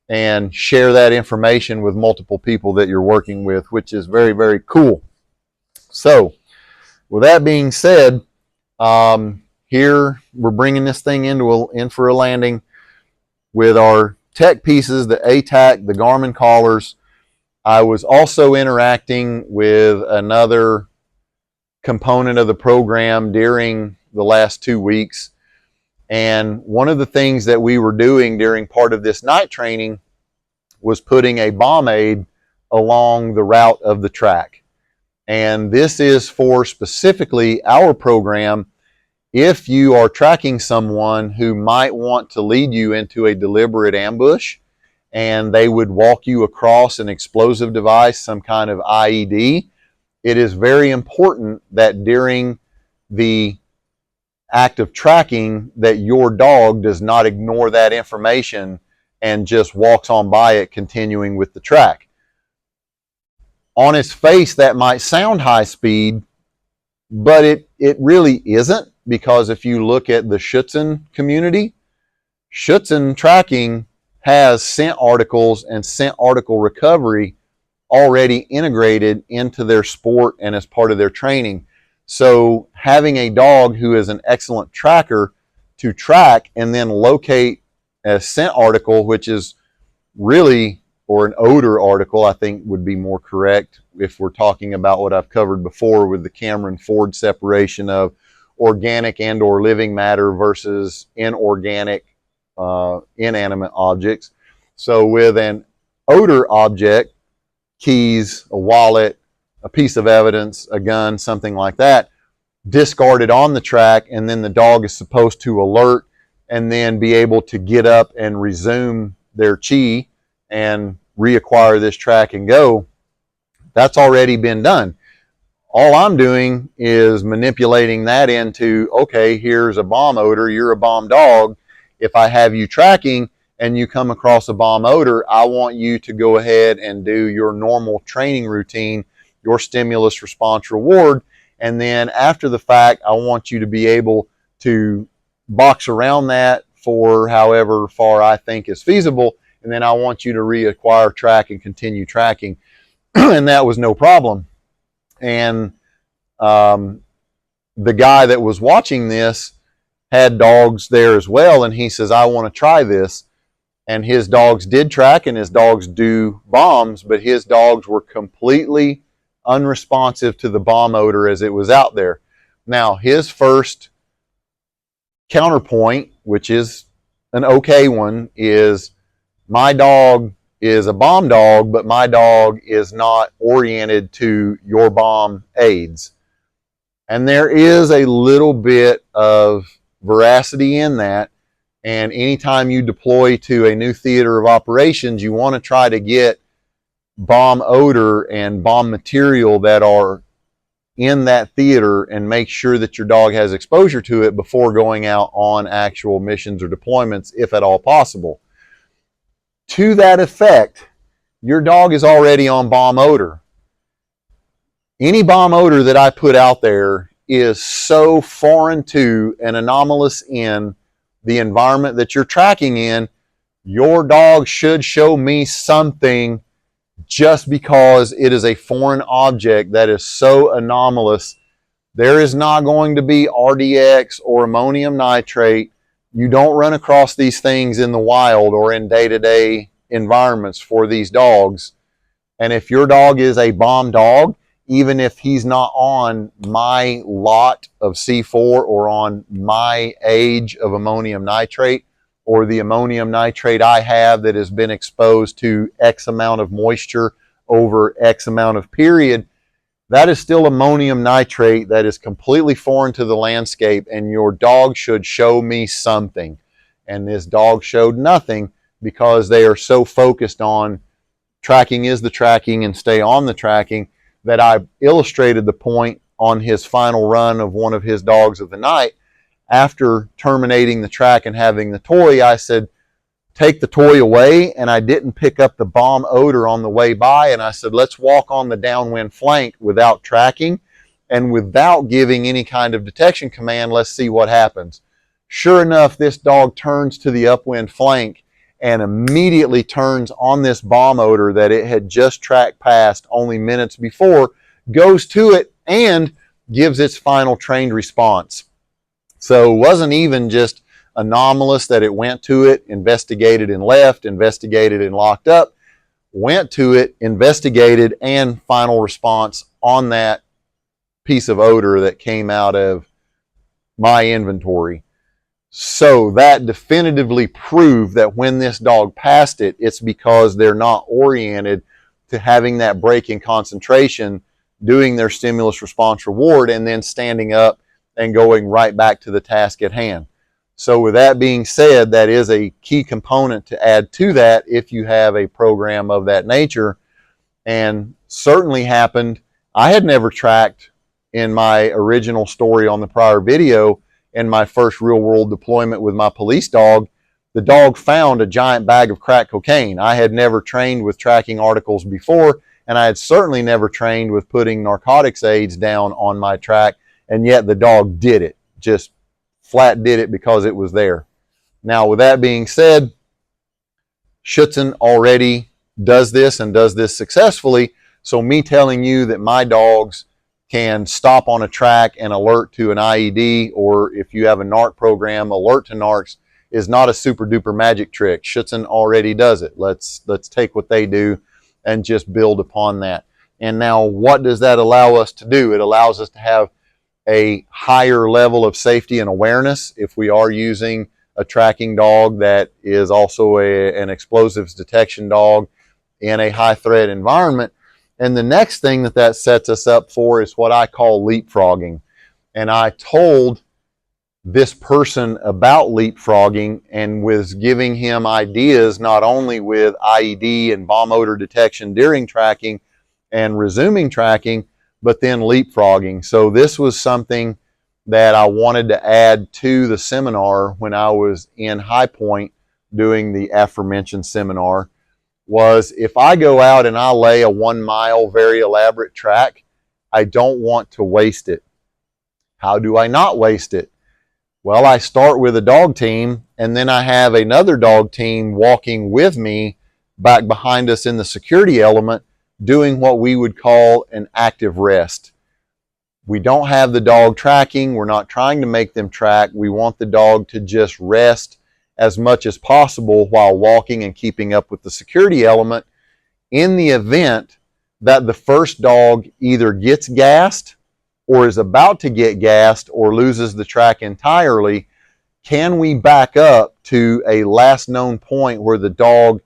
and share that information with multiple people that you're working with, which is very, very cool. So with that being said, here we're bringing this thing in for a landing with our tech pieces, the ATAC, the Garmin collars. I was also interacting with another component of the program during the last 2 weeks. And one of the things that we were doing during part of this night training was putting a bomb aid along the route of the track. And this is for specifically our program. If you are tracking someone who might want to lead you into a deliberate ambush, and they would walk you across an explosive device, some kind of IED, it is very important that during the act of tracking that your dog does not ignore that information and just walks on by it, continuing with the track. On its face, that might sound high speed, but it really isn't, because if you look at the Schutzhund community, Schutzhund tracking has scent articles and scent article recovery already integrated into their sport and as part of their training. So having a dog who is an excellent tracker to track and then locate a scent article, which is really, or an odor article, I think would be more correct if we're talking about what I've covered before with the Cameron Ford separation of organic and or living matter versus inorganic inanimate objects. So with an odor object, keys, a wallet, a piece of evidence, a gun, something like that, discarded on the track, and then the dog is supposed to alert and then be able to get up and resume their chi and reacquire this track and go. That's already been done. All I'm doing is manipulating that into, okay, here's a bomb odor, you're a bomb dog. If I have you tracking and you come across a bomb odor, I want you to go ahead and do your normal training routine, your stimulus response reward. And then after the fact, I want you to be able to box around that for however far I think is feasible, and then I want you to reacquire track and continue tracking. And that was no problem. And the guy that was watching this had dogs there as well, and he says, I want to try this. And his dogs did track, and his dogs do bombs, but his dogs were completely unresponsive to the bomb odor as it was out there. Now, his first counterpoint, which is an okay one, is my dog is a bomb dog, but my dog is not oriented to your bomb aids. And there is a little bit of veracity in that. And anytime you deploy to a new theater of operations, you want to try to get bomb odor and bomb material that are in that theater and make sure that your dog has exposure to it before going out on actual missions or deployments, if at all possible. To that effect, your dog is already on bomb odor. Any bomb odor that I put out there is so foreign to and anomalous in the environment that you're tracking in, your dog should show me something just because it is a foreign object that is so anomalous. There is not going to be RDX or ammonium nitrate. You don't run across these things in the wild or in day-to-day environments for these dogs. And if your dog is a bomb dog, even if he's not on my lot of C4 or on my age of ammonium nitrate, or the ammonium nitrate I have that has been exposed to X amount of moisture over X amount of period, that is still ammonium nitrate that is completely foreign to the landscape, and your dog should show me something. And this dog showed nothing because they are so focused on tracking is the tracking and stay on the tracking, that I illustrated the point on his final run of one of his dogs of the night. After terminating the track and having the toy, I said, take the toy away, and I didn't pick up the bomb odor on the way by, and I said, let's walk on the downwind flank without tracking and without giving any kind of detection command. Let's see what happens. Sure enough, this dog turns to the upwind flank and immediately turns on this bomb odor that it had just tracked past only minutes before, goes to it and gives its final trained response. So it wasn't even just anomalous that it went to it, investigated and left, investigated and locked up, went to it, investigated, and final response on that piece of odor that came out of my inventory. So that definitively proved that when this dog passed it, it's because they're not oriented to having that break in concentration, doing their stimulus response reward, and then standing up and going right back to the task at hand. So with that being said, that is a key component to add to that if you have a program of that nature. And certainly happened, I had never tracked in my original story on the prior video. In my first real world deployment with my police dog, the dog found a giant bag of crack cocaine. I had never trained with tracking articles before, and I had certainly never trained with putting narcotics aids down on my track, and yet the dog did it, just flat did it because it was there. Now, with that being said, Schutzen already does this and does this successfully, so me telling you that my dogs can stop on a track and alert to an IED, or if you have a NARC program, alert to NARCs, is not a super duper magic trick. Schutzen already does it. Let's take what they do and just build upon that. And now what does that allow us to do? It allows us to have a higher level of safety and awareness if we are using a tracking dog that is also an explosives detection dog in a high threat environment. And the next thing that sets us up for is what I call leapfrogging. And I told this person about leapfrogging and was giving him ideas not only with IED and bomb odor detection during tracking and resuming tracking, but then leapfrogging. So this was something that I wanted to add to the seminar when I was in High Point doing the aforementioned seminar. Was if I go out and I lay a 1 mile very elaborate track, I don't want to waste it. How do I not waste it? Well, I start with a dog team, and then I have another dog team walking with me back behind us in the security element, doing what we would call an active rest. We don't have the dog tracking. We're not trying to make them track. We want the dog to just rest as much as possible while walking and keeping up with the security element. In the event that the first dog either gets gassed or is about to get gassed or loses the track entirely, can we back up to a last known point where the dog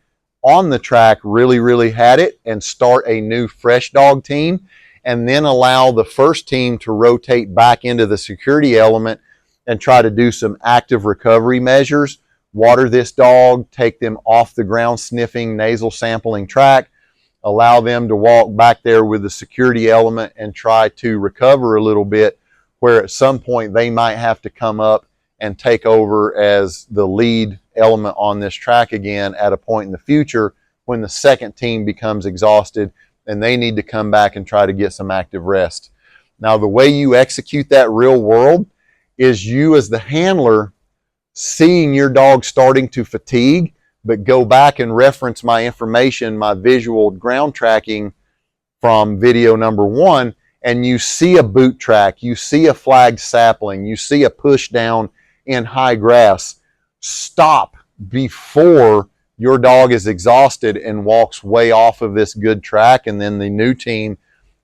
on the track really had it and start a new fresh dog team, and then allow the first team to rotate back into the security element and try to do some active recovery measures, water this dog, take them off the ground sniffing, nasal sampling track, allow them to walk back there with the security element and try to recover a little bit, where at some point they might have to come up and take over as the lead element on this track again at a point in the future when the second team becomes exhausted and they need to come back and try to get some active rest. Now, the way you execute that real world is you as the handler seeing your dog starting to fatigue, but go back and reference my information, my visual ground tracking from video number 1, and you see a boot track, you see a flagged sapling, you see a push down in high grass. Stop before your dog is exhausted and walks way off of this good track, and then the new team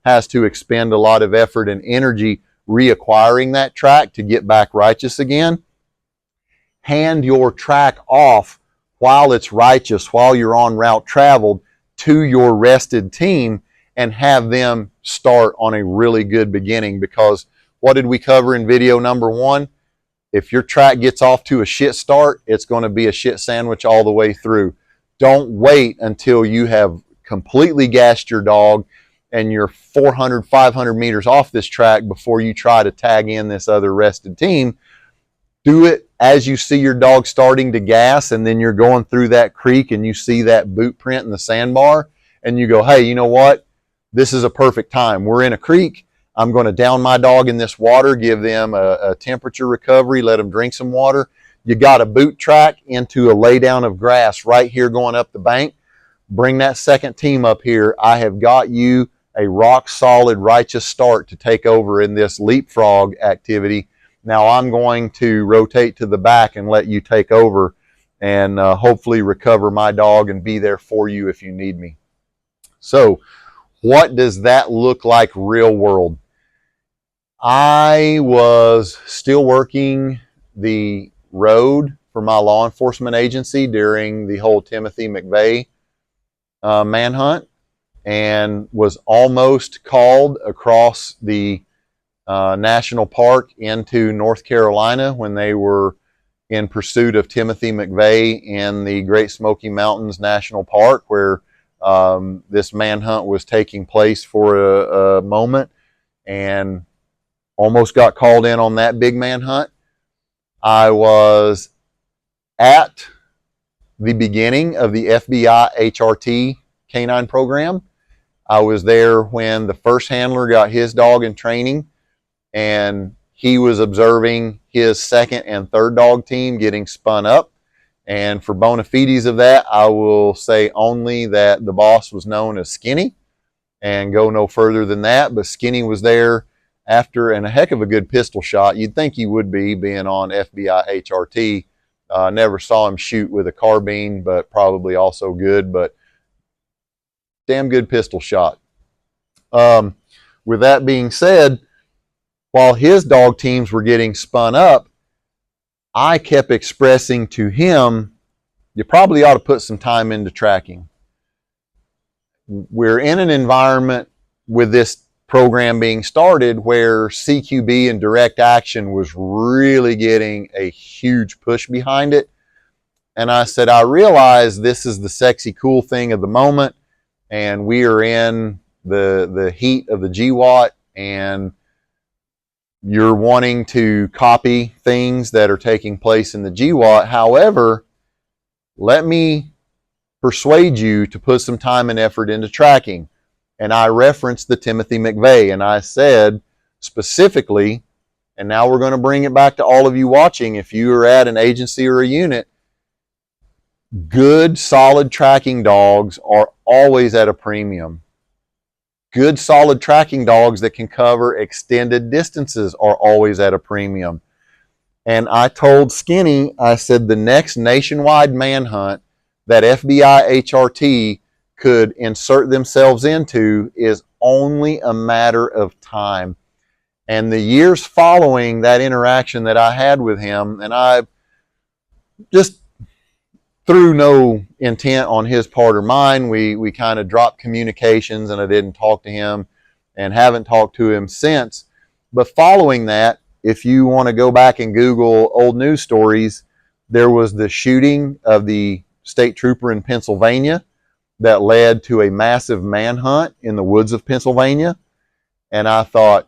has to expend a lot of effort and energy reacquiring that track to get back righteous again. Hand your track off while it's righteous, while you're on route traveled, to your rested team, and have them start on a really good beginning. Because what did we cover in video number 1? If your track gets off to a shit start, it's going to be a shit sandwich all the way through. Don't wait until you have completely gassed your dog and you're 400, 500 meters off this track before you try to tag in this other rested team. Do it as you see your dog starting to gas, and then you're going through that creek and you see that boot print in the sandbar, and you go, hey, you know what? This is a perfect time. We're in a creek. I'm going to down my dog in this water, give them a temperature recovery, let them drink some water. You got a boot track into a laydown of grass right here going up the bank. Bring that second team up here. I have got you a rock solid righteous start to take over in this leapfrog activity. Now I'm going to rotate to the back and let you take over and hopefully recover my dog and be there for you if you need me. So what does that look like real world? I was still working the road for my law enforcement agency during the whole Timothy McVeigh manhunt, and was almost called across the national park into North Carolina when they were in pursuit of Timothy McVeigh in the Great Smoky Mountains National Park, where this manhunt was taking place for a moment, and almost got called in on that big manhunt. I was at the beginning of the FBI HRT canine program. I was there when the first handler got his dog in training, and he was observing his second and third dog team getting spun up. And for bona fides of that, I will say only that the boss was known as Skinny, and go no further than that. But Skinny was there after, and a heck of a good pistol shot. You'd think he would be, being on FBI HRT. Never saw him shoot with a carbine, but probably also good, but damn good pistol shot. With that being said, while his dog teams were getting spun up, I kept expressing to him, you probably ought to put some time into tracking. We're in an environment with this program being started where CQB and direct action was really getting a huge push behind it. And I said, I realize this is the sexy, cool thing of the moment, and we are in the heat of the GWAT, and you're wanting to copy things that are taking place in the GWAT. However, let me persuade you to put some time and effort into tracking. And I referenced the Timothy McVeigh, and I said specifically, And now we're going to bring it back to all of you watching. If you are at an agency or a unit, good, solid tracking dogs are always at a premium. Good, solid tracking dogs that can cover extended distances are always at a premium. And I told Skinny, I said the next nationwide manhunt that FBI HRT could insert themselves into is only a matter of time. And the years following that interaction that I had with him, and I just through no intent on his part or mine, we kind of dropped communications, and I didn't talk to him and haven't talked to him since. But following that, if you want to go back and Google old news stories, there was the shooting of the state trooper in Pennsylvania that led to a massive manhunt in the woods of Pennsylvania. And I thought,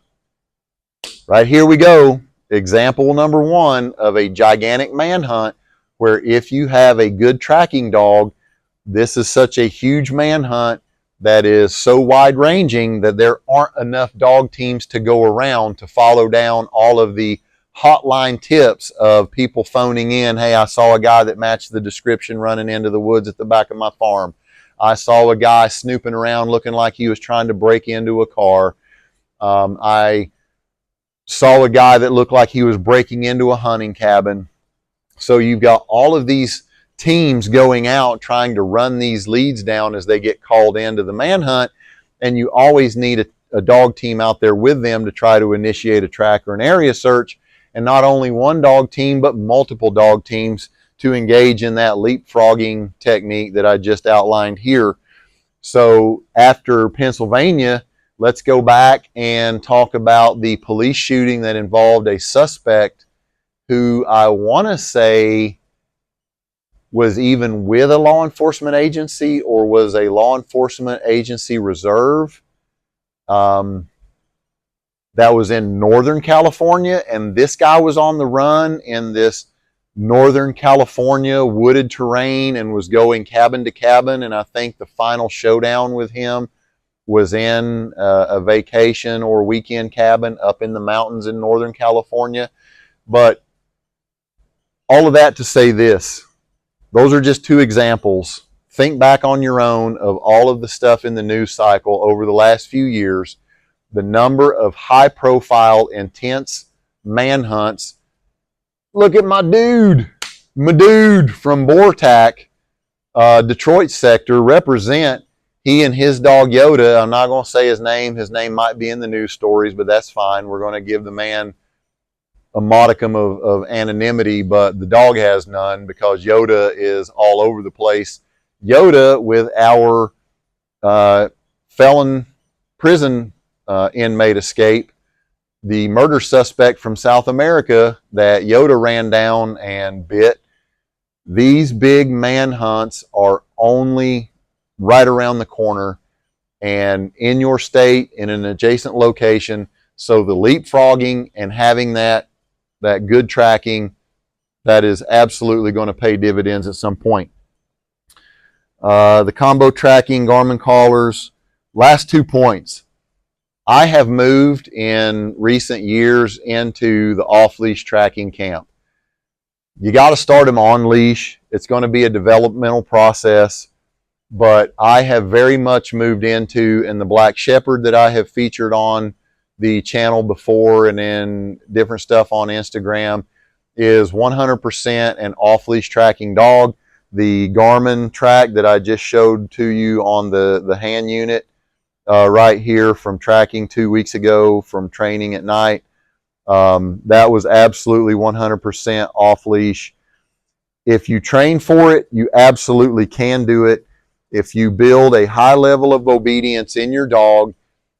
right here we go. Example number one of a gigantic manhunt where if you have a good tracking dog, this is such a huge manhunt that is so wide-ranging that there aren't enough dog teams to go around to follow down all of the hotline tips of people phoning in, hey, I saw a guy that matched the description running into the woods at the back of my farm. I saw a guy snooping around looking like he was trying to break into a car. I saw a guy that looked like he was breaking into a hunting cabin. So you've got all of these teams going out trying to run these leads down as they get called into the manhunt, and you always need a dog team out there with them to try to initiate a track or an area search, and not only one dog team but multiple dog teams to engage in that leapfrogging technique that I just outlined here. So after Pennsylvania, let's go back and talk about the police shooting that involved a suspect who I want to say was even with a law enforcement agency or was a law enforcement agency reserve. That was in Northern California, and this guy was on the run in this Northern California wooded terrain and was going cabin to cabin, and I think the final showdown with him was in a vacation or weekend cabin up in the mountains in Northern California. But all of that to say this, those are just two examples. Think back on your own of all of the stuff in the news cycle over the last few years, the number of high-profile, intense manhunts. Look at my dude from Bortac, Detroit sector, represent. He and his dog Yoda, I'm not going to say his name. His name might be in the news stories, but that's fine. We're going to give the man a modicum of anonymity, but the dog has none because Yoda is all over the place. Yoda, with our felon prison inmate escape, the murder suspect from South America that Yoda ran down and bit, these big manhunts are only right around the corner and in your state in an adjacent location. So the leapfrogging and having that good tracking, that is absolutely going to pay dividends at some point. The combo tracking, Garmin collars, last 2 points. I have moved in recent years into the off-leash tracking camp. You got to start them on leash. It's going to be a developmental process, but I have very much moved into, in the Black Shepherd that I have featured on the channel before and in different stuff on Instagram, is 100% an off-leash tracking dog. The Garmin track that I just showed to you on the hand unit right here from tracking 2 weeks ago from training at night, that was absolutely 100% off-leash. If you train for it, you absolutely can do it. If you build a high level of obedience in your dog,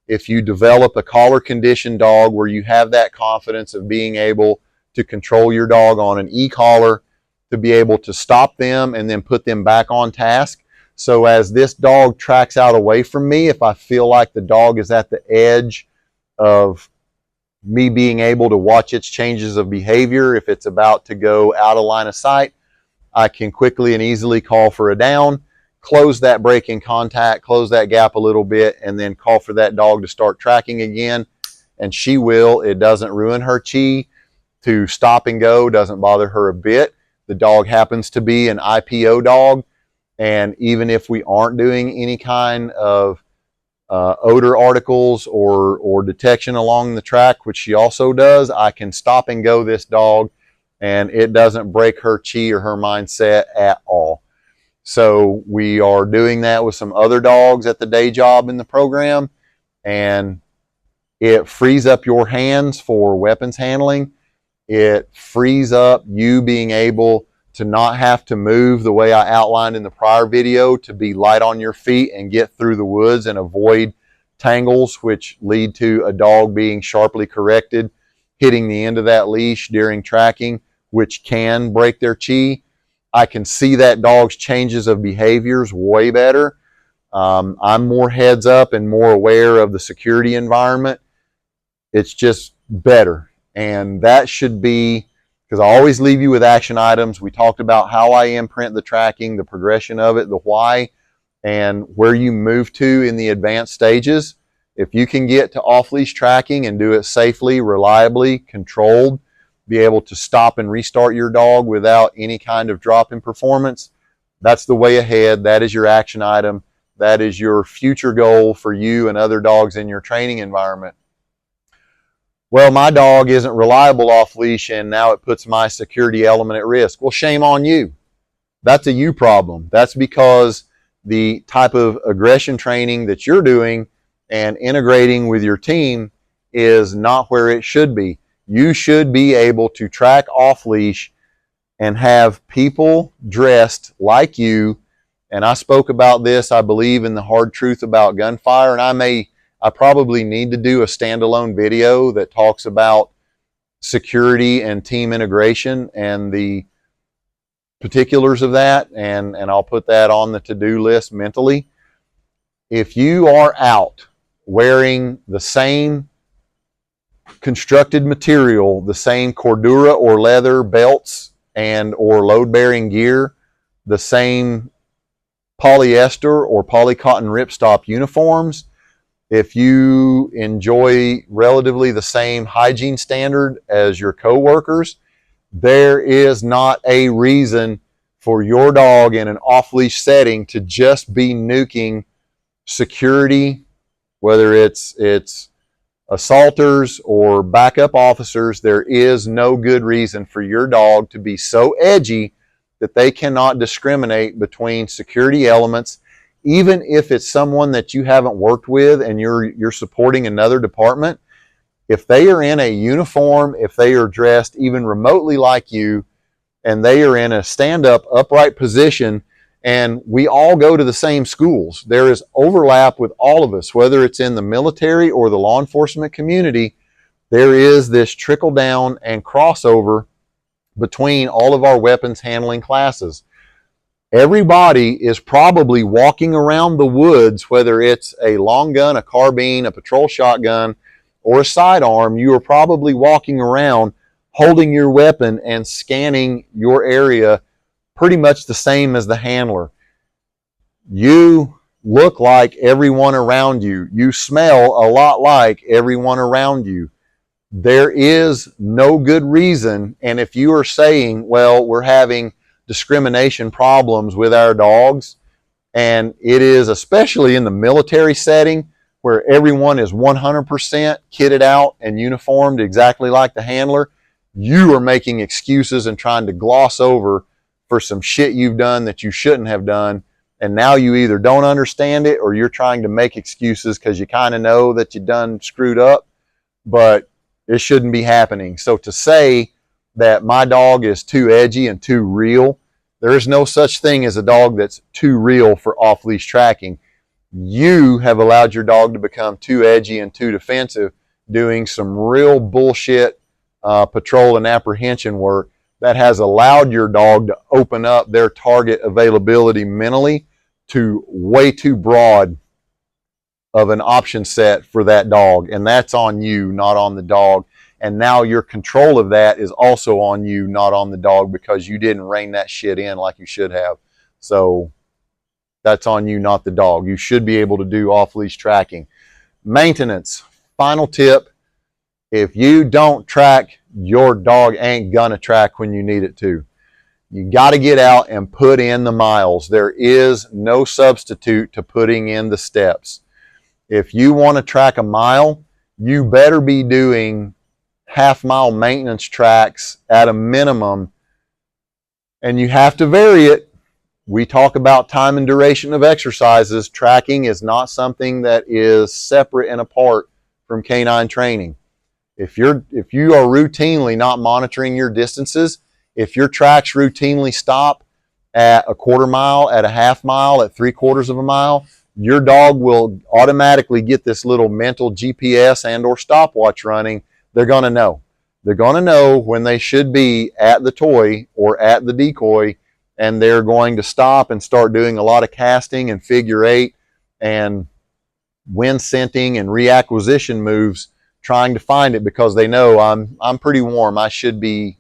if you develop a collar conditioned dog where you have that confidence of being able to control your dog on an e-collar, to be able to stop them and then put them back on task. So as this dog tracks out away from me, if I feel like the dog is at the edge of me being able to watch its changes of behavior, if it's about to go out of line of sight, I can quickly and easily call for a down, close that break in contact, close that gap a little bit, and then call for that dog to start tracking again. and she will. It doesn't ruin her chi. To stop and go doesn't bother her a bit. The dog happens to be an IPO dog, and even if we aren't doing any kind of odor articles or detection along the track, which she also does, I can stop and go this dog, and it doesn't break her chi or her mindset at all. So we are doing that with some other dogs at the day job in the program, and it frees up your hands for weapons handling. It frees up you being able to not have to move the way I outlined in the prior video, to be light on your feet and get through the woods and avoid tangles, which lead to a dog being sharply corrected, hitting the end of that leash during tracking, which can break their chi. I can see that dog's changes of behaviors way better. I'm more heads up and more aware of the security environment. It's just better. And that should be, because I always leave you with action items. We talked about how I imprint the tracking, the progression of it, the why, and where you move to in the advanced stages. If you can get to off-leash tracking and do it safely, reliably, controlled, be able to stop and restart your dog without any kind of drop in performance, that's the way ahead. That is your action item. That is your future goal for you and other dogs in your training environment. Well, my dog isn't reliable off leash, and now it puts my security element at risk. Well, shame on you. That's a you problem. That's because the type of aggression training that you're doing and integrating with your team is not where it should be. You should be able to track off leash and have people dressed like you. And I spoke about this, I believe, in the Hard Truth About Gunfire, and I probably need to do a standalone video that talks about security and team integration and the particulars of that, and I'll put that on the to-do list mentally. If you are out wearing the same constructed material, the same Cordura or leather belts and or load-bearing gear, the same polyester or polycotton ripstop uniforms, if you enjoy relatively the same hygiene standard as your coworkers, there is not a reason for your dog in an off-leash setting to just be nuking security, whether it's assaulters or backup officers. There is no good reason for your dog to be so edgy that they cannot discriminate between security elements, even if it's someone that you haven't worked with and you're supporting another department. If they are in a uniform, if they are dressed even remotely like you, and they are in a stand-up, upright position, and we all go to the same schools, there is overlap with all of us, whether it's in the military or the law enforcement community. There is this trickle down and crossover between all of our weapons handling classes. Everybody is probably walking around the woods, whether it's a long gun, a carbine, a patrol shotgun, or a sidearm. You are probably walking around holding your weapon and scanning your area pretty much the same as the handler. You look like everyone around you. You smell a lot like everyone around you. There is no good reason. And if you are saying, well, we're having discrimination problems with our dogs, and it is especially in the military setting where everyone is 100% kitted out and uniformed exactly like the handler, you are making excuses and trying to gloss over for some shit you've done that you shouldn't have done. And now you either don't understand it or you're trying to make excuses because you kind of know that you done screwed up, but it shouldn't be happening. So to say that my dog is too edgy and too real, there is no such thing as a dog that's too real for off-leash tracking. You have allowed your dog to become too edgy and too defensive, doing some real bullshit patrol and apprehension work that has allowed your dog to open up their target availability mentally to way too broad of an option set for that dog. And that's on you, not on the dog. And now your control of that is also on you, not on the dog, because you didn't rein that shit in like you should have. So that's on you, not the dog. You should be able to do off-leash tracking. Maintenance, final tip. If you don't track, your dog ain't gonna track when you need it to. You got to get out and put in the miles. There is no substitute to putting in the steps. If you want to track a mile, you better be doing half-mile maintenance tracks at a minimum, and you have to vary it. We talk about time and duration of exercises. Tracking is not something that is separate and apart from canine training. If you are routinely not monitoring your distances, if your tracks routinely stop at a quarter mile, at a half mile, at 3/4 of a mile, your dog will automatically get this little mental GPS and or stopwatch running. They're going to know. They're going to know when they should be at the toy or at the decoy, and they're going to stop and start doing a lot of casting and figure eight and wind scenting and reacquisition moves, trying to find it because they know I'm pretty warm. I should be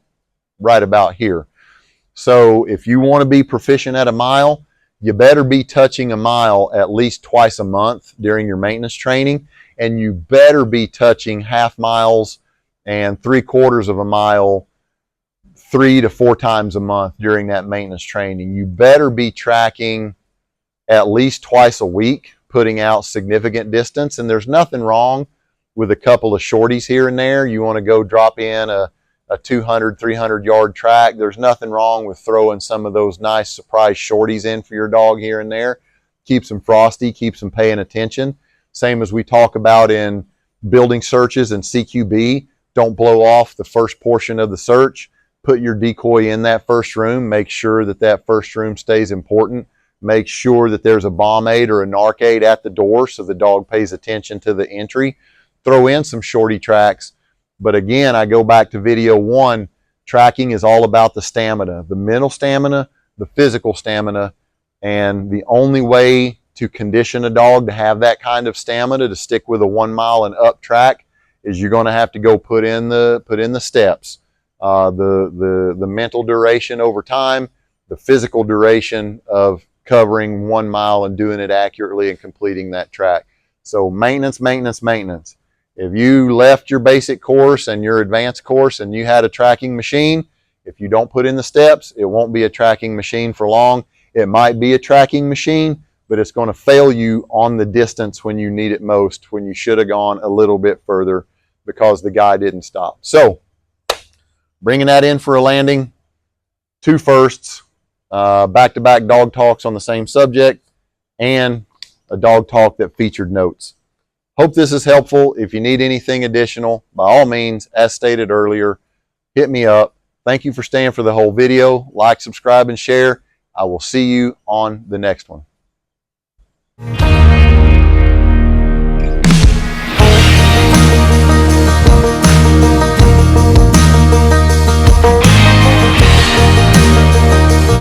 right about here. So if you want to be proficient at a mile, you better be touching a mile at least twice a month during your maintenance training, and you better be touching half miles and 3/4 of a mile 3 to 4 times a month during that maintenance training. You better be tracking at least twice a week, putting out significant distance, and there's nothing wrong with a couple of shorties here and there. You want to go drop in a 200, 300 yard track. There's nothing wrong with throwing some of those nice surprise shorties in for your dog here and there. Keeps them frosty, keeps them paying attention. Same as we talk about in building searches and CQB. Don't blow off the first portion of the search. Put your decoy in that first room. Make sure that that first room stays important. Make sure that there's a bomb aid or a narc aid at the door so the dog pays attention to the entry. Throw in some shorty tracks. But again, I go back to video 1. Tracking is all about the stamina, the mental stamina, the physical stamina. And the only way to condition a dog to have that kind of stamina to stick with a 1 mile and up track is you're going to have to go put in the steps, the mental duration over time, the physical duration of covering 1 mile and doing it accurately and completing that track. So maintenance, maintenance, maintenance. If you left your basic course and your advanced course and you had a tracking machine, if you don't put in the steps, it won't be a tracking machine for long. It might be a tracking machine, but it's going to fail you on the distance when you need it most, when you should have gone a little bit further because the guy didn't stop. So, bringing that in for a landing, 2 firsts, back-to-back dog talks on the same subject, and a dog talk that featured notes. Hope this is helpful. If you need anything additional, by all means, as stated earlier, hit me up. Thank you for staying for the whole video. Like, subscribe, and share. I will see you on the next one.